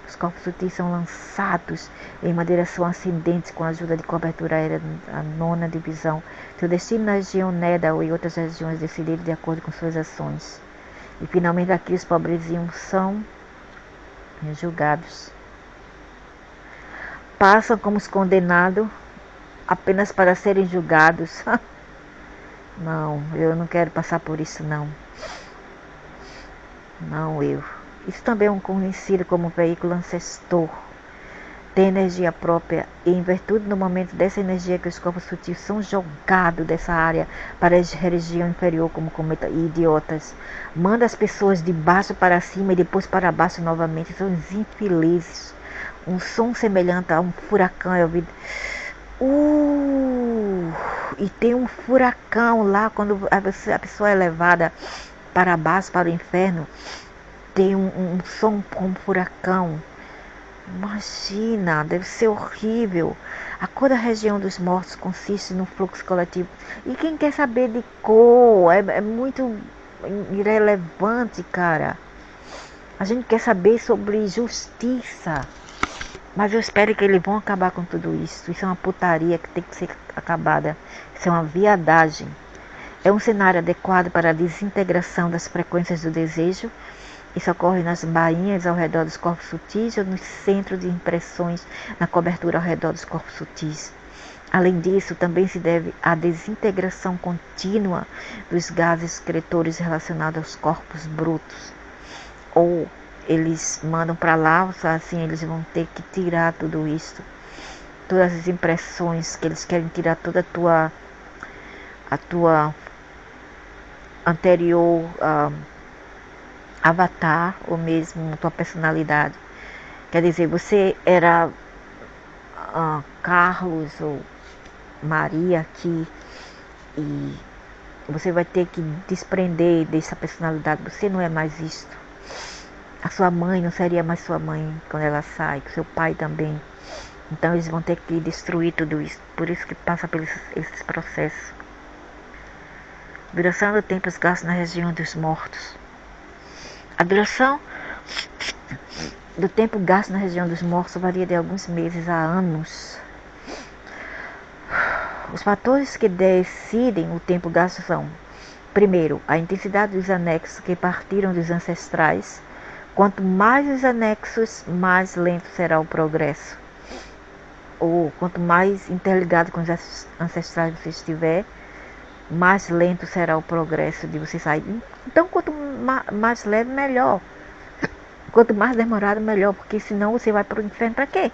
Os corpos sutis são lançados em uma direção ascendente com a ajuda de cobertura aérea da nona divisão. Seu destino na região Nedal e outras regiões decidido de acordo com suas ações. E finalmente aqui os pobrezinhos são julgados. Passam como os condenados apenas para serem julgados. Não, eu não quero passar por isso não. Não eu. Isso também é conhecido como veículo ancestor. Tem energia própria e em virtude do momento dessa energia que os corpos sutis são jogados dessa área para a região inferior como cometa e idiotas. Manda as pessoas de baixo para cima e depois para baixo novamente. São os infelizes. Um som semelhante a um furacão é ouvido. E tem um furacão lá quando a pessoa é levada para baixo, para o inferno. Tem um som como um furacão. Imagina, deve ser horrível. A cor da região dos mortos consiste no fluxo coletivo. E quem quer saber de cor? É muito irrelevante, cara. A gente quer saber sobre justiça. Mas eu espero que eles vão acabar com tudo isso. Isso é uma putaria que tem que ser acabada. Isso é uma viadagem. É um cenário adequado para a desintegração das frequências do desejo. Isso ocorre nas bainhas ao redor dos corpos sutis ou nos centros de impressões na cobertura ao redor dos corpos sutis. Além disso, também se deve à desintegração contínua dos gases excretores relacionados aos corpos brutos. Ou eles mandam para lá, assim eles vão ter que tirar tudo isso. Todas as impressões que eles querem tirar, toda a tua anterior avatar, ou mesmo tua personalidade. Quer dizer, você era Carlos ou Maria aqui, e você vai ter que desprender dessa personalidade. Você não é mais isto. A sua mãe não seria mais sua mãe quando ela sai, seu pai também. Então eles vão ter que destruir tudo isso. Por isso que passa por esses processos. Duração do tempo gasto na região dos mortos. A duração do tempo gasto na região dos mortos varia de alguns meses a anos. Os fatores que decidem o tempo gasto são: primeiro, a intensidade dos anexos que partiram dos ancestrais. Quanto mais os anexos, mais lento será o progresso. Ou quanto mais interligado com os ancestrais você estiver, mais lento será o progresso de você sair. Então, quanto mais leve, melhor. Quanto mais demorado, melhor. Porque senão você vai para o inferno para quê?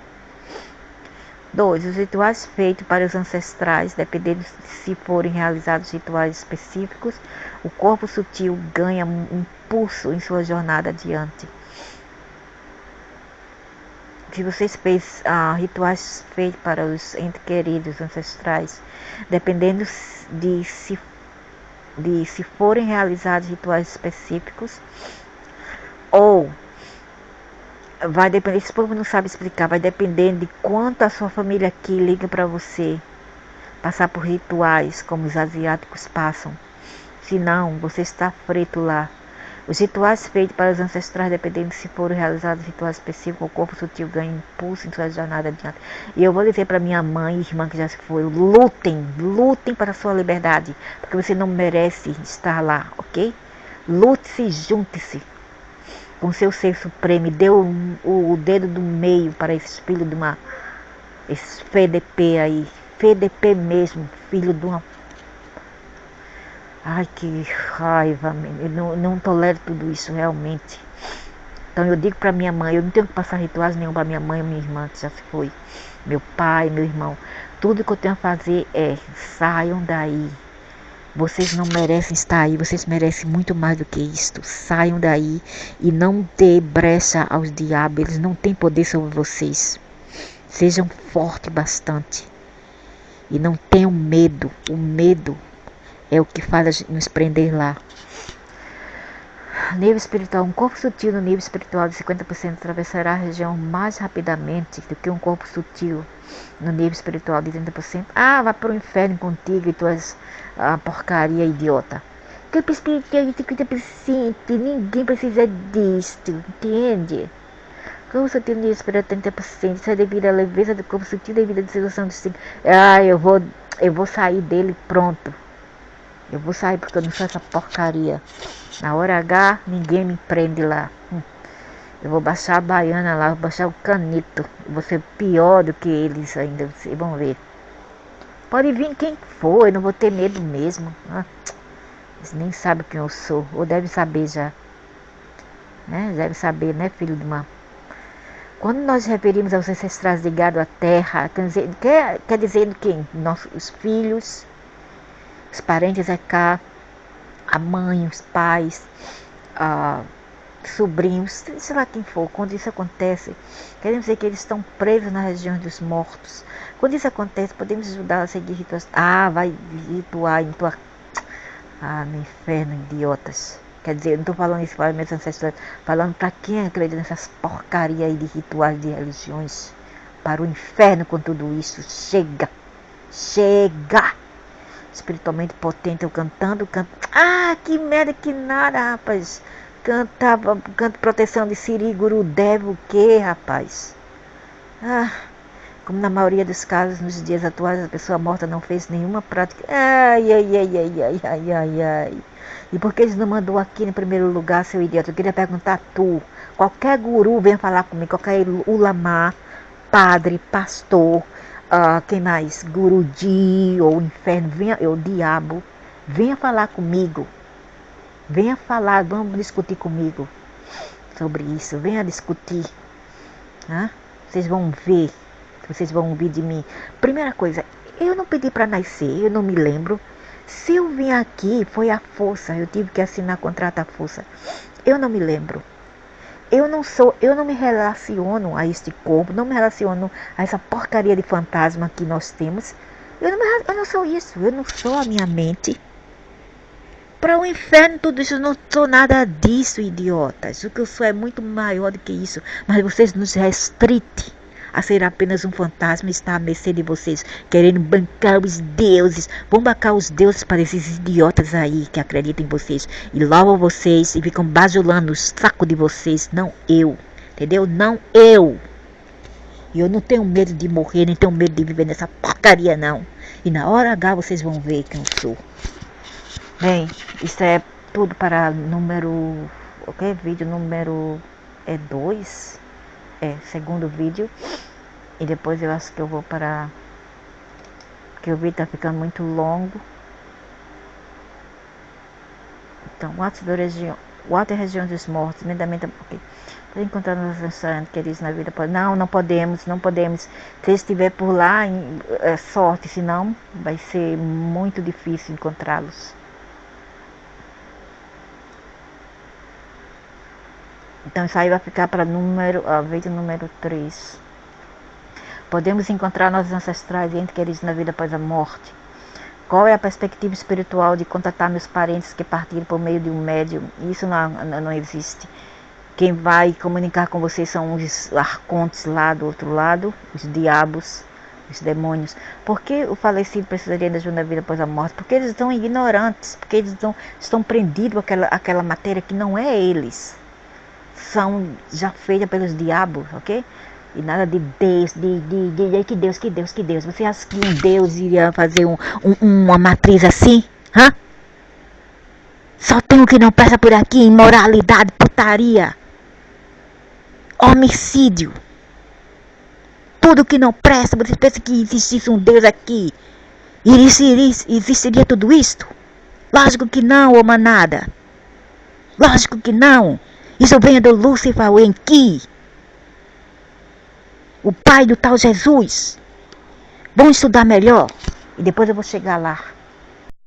2. Os rituais feitos para os ancestrais, dependendo se forem realizados rituais específicos, o corpo sutil ganha um impulso em sua jornada adiante. Se vocês fez rituais feitos para os entes queridos ancestrais, dependendo de se forem realizados rituais específicos, ou vai depender, esse povo não sabe explicar, vai depender de quanto a sua família aqui liga para você passar por rituais como os asiáticos passam. Se não, você está frito lá. Os rituais feitos para os ancestrais, dependendo de se forem realizados rituais específicos, o corpo sutil ganha impulso em sua jornada adiante. E eu vou dizer para minha mãe e irmã que já se foi: lutem para a sua liberdade, porque você não merece estar lá, ok? Lute-se, junte-se com seu ser supremo, e dê o dedo do meio para esses filhos de esses FDP aí, FDP mesmo, filho de uma... Ai, que raiva, eu não tolero tudo isso realmente. Então eu digo para minha mãe, eu não tenho que passar rituais nenhum para minha mãe ou minha irmã que já se foi, meu pai, meu irmão. Tudo que eu tenho a fazer é: saiam daí. Vocês não merecem estar aí, vocês merecem muito mais do que isto. Saiam daí e não dê brecha aos diabos, eles não têm poder sobre vocês. Sejam fortes bastante e não tenham medo. O medo é o que faz a gente nos prender lá. Nível espiritual, um corpo sutil no nível espiritual de 50% atravessará a região mais rapidamente do que um corpo sutil no nível espiritual de 30%. Ah, vai para o inferno contigo e tuas porcaria idiota. Corpo espiritual de 50%, ninguém precisa disto, entende? Corpo sutil no nível espiritual de 30%, isso é devido à leveza do corpo sutil, devido à dissolução do signo. Ah, eu vou sair dele, pronto. Eu vou sair porque eu não sou essa porcaria. Na hora H, ninguém me prende lá. Eu vou baixar a baiana lá, vou baixar o canito. Eu vou ser pior do que eles ainda, vocês vão ver. Pode vir quem for, eu não vou ter medo mesmo. Eles nem sabem quem eu sou, ou devem saber já. Né? Deve saber, né, filho de uma... Quando nós referimos aos ancestrais ligados à terra, quer dizer quem? Nossos filhos, os parentes é cá, a mãe, os pais, sobrinhos, sei lá quem for. Quando isso acontece, queremos dizer que eles estão presos na região dos mortos. Quando isso acontece, podemos ajudar a seguir rituais. Vai rituar em tua... no inferno, idiotas. Quer dizer, eu não estou falando isso para meus ancestrais, falando para quem acredita nessas porcarias aí de rituais de religiões. Para o inferno com tudo isso. Chega! Chega! Espiritualmente potente, eu cantando. Que merda, que nada, rapaz. Canto proteção de Siri, Guru, Deva, o que, rapaz? Como na maioria dos casos, nos dias atuais, a pessoa morta não fez nenhuma prática. Ai. E por que eles não mandou aqui no primeiro lugar, seu idiota? Eu queria perguntar a tu. Qualquer guru venha falar comigo, qualquer ulama, padre, pastor, quem mais? Guruji ou inferno, o diabo, venha falar comigo. Venha falar, vamos discutir comigo sobre isso. Venha discutir. Vocês vão ver. Vocês vão ouvir de mim. Primeira coisa, eu não pedi para nascer, eu não me lembro. Se eu vim aqui, foi à força. Eu tive que assinar contrato à força. Eu não me lembro. Eu não me relaciono a este corpo, não me relaciono a essa porcaria de fantasma que nós temos. Eu não sou isso, eu não sou a minha mente. Para o inferno tudo isso, eu não sou nada disso, idiotas. O que eu sou é muito maior do que isso. Mas vocês nos restritem a ser apenas um fantasma e estar à mercê de vocês, querendo bancar os deuses. Vão bancar os deuses para esses idiotas aí que acreditam em vocês e louvam vocês e ficam bajulando o saco de vocês, não eu. Entendeu? Não eu. E eu não tenho medo de morrer, nem tenho medo de viver nessa porcaria, não. E na hora H vocês vão ver quem eu sou. Bem, isso é tudo para vídeo número 2. Segundo vídeo. E depois eu acho que eu vou para... Porque o vídeo está ficando muito longo. Então, o ato é região dos mortos, lentamente porque para encontrar nos restaurantes queridos na vida. Não podemos. Se estiver por lá, é sorte, senão vai ser muito difícil encontrá-los. Então isso aí vai ficar para vídeo número 3. Podemos encontrar nossos ancestrais e entes queridos na vida após a morte. Qual é a perspectiva espiritual de contatar meus parentes que partiram por meio de um médium? Isso não existe. Quem vai comunicar com vocês são os arcontes lá do outro lado, os diabos, os demônios. Por que o falecido precisaria de ajuda na vida após a morte? Porque eles estão ignorantes, porque eles estão prendidos àquela matéria que não é eles. São já feitas pelos diabos, ok? E nada de Deus, que Deus. Você acha que um Deus iria fazer uma matriz assim? Só tem o que não presta por aqui: imoralidade, putaria, homicídio. Tudo que não presta. Você pensa que existisse um Deus aqui? Existiria tudo isto? Lógico que não, ô manada. Lógico que não. Isso vem do Lúcifer, o Enki, o pai do tal Jesus. Vamos estudar melhor e depois eu vou chegar lá.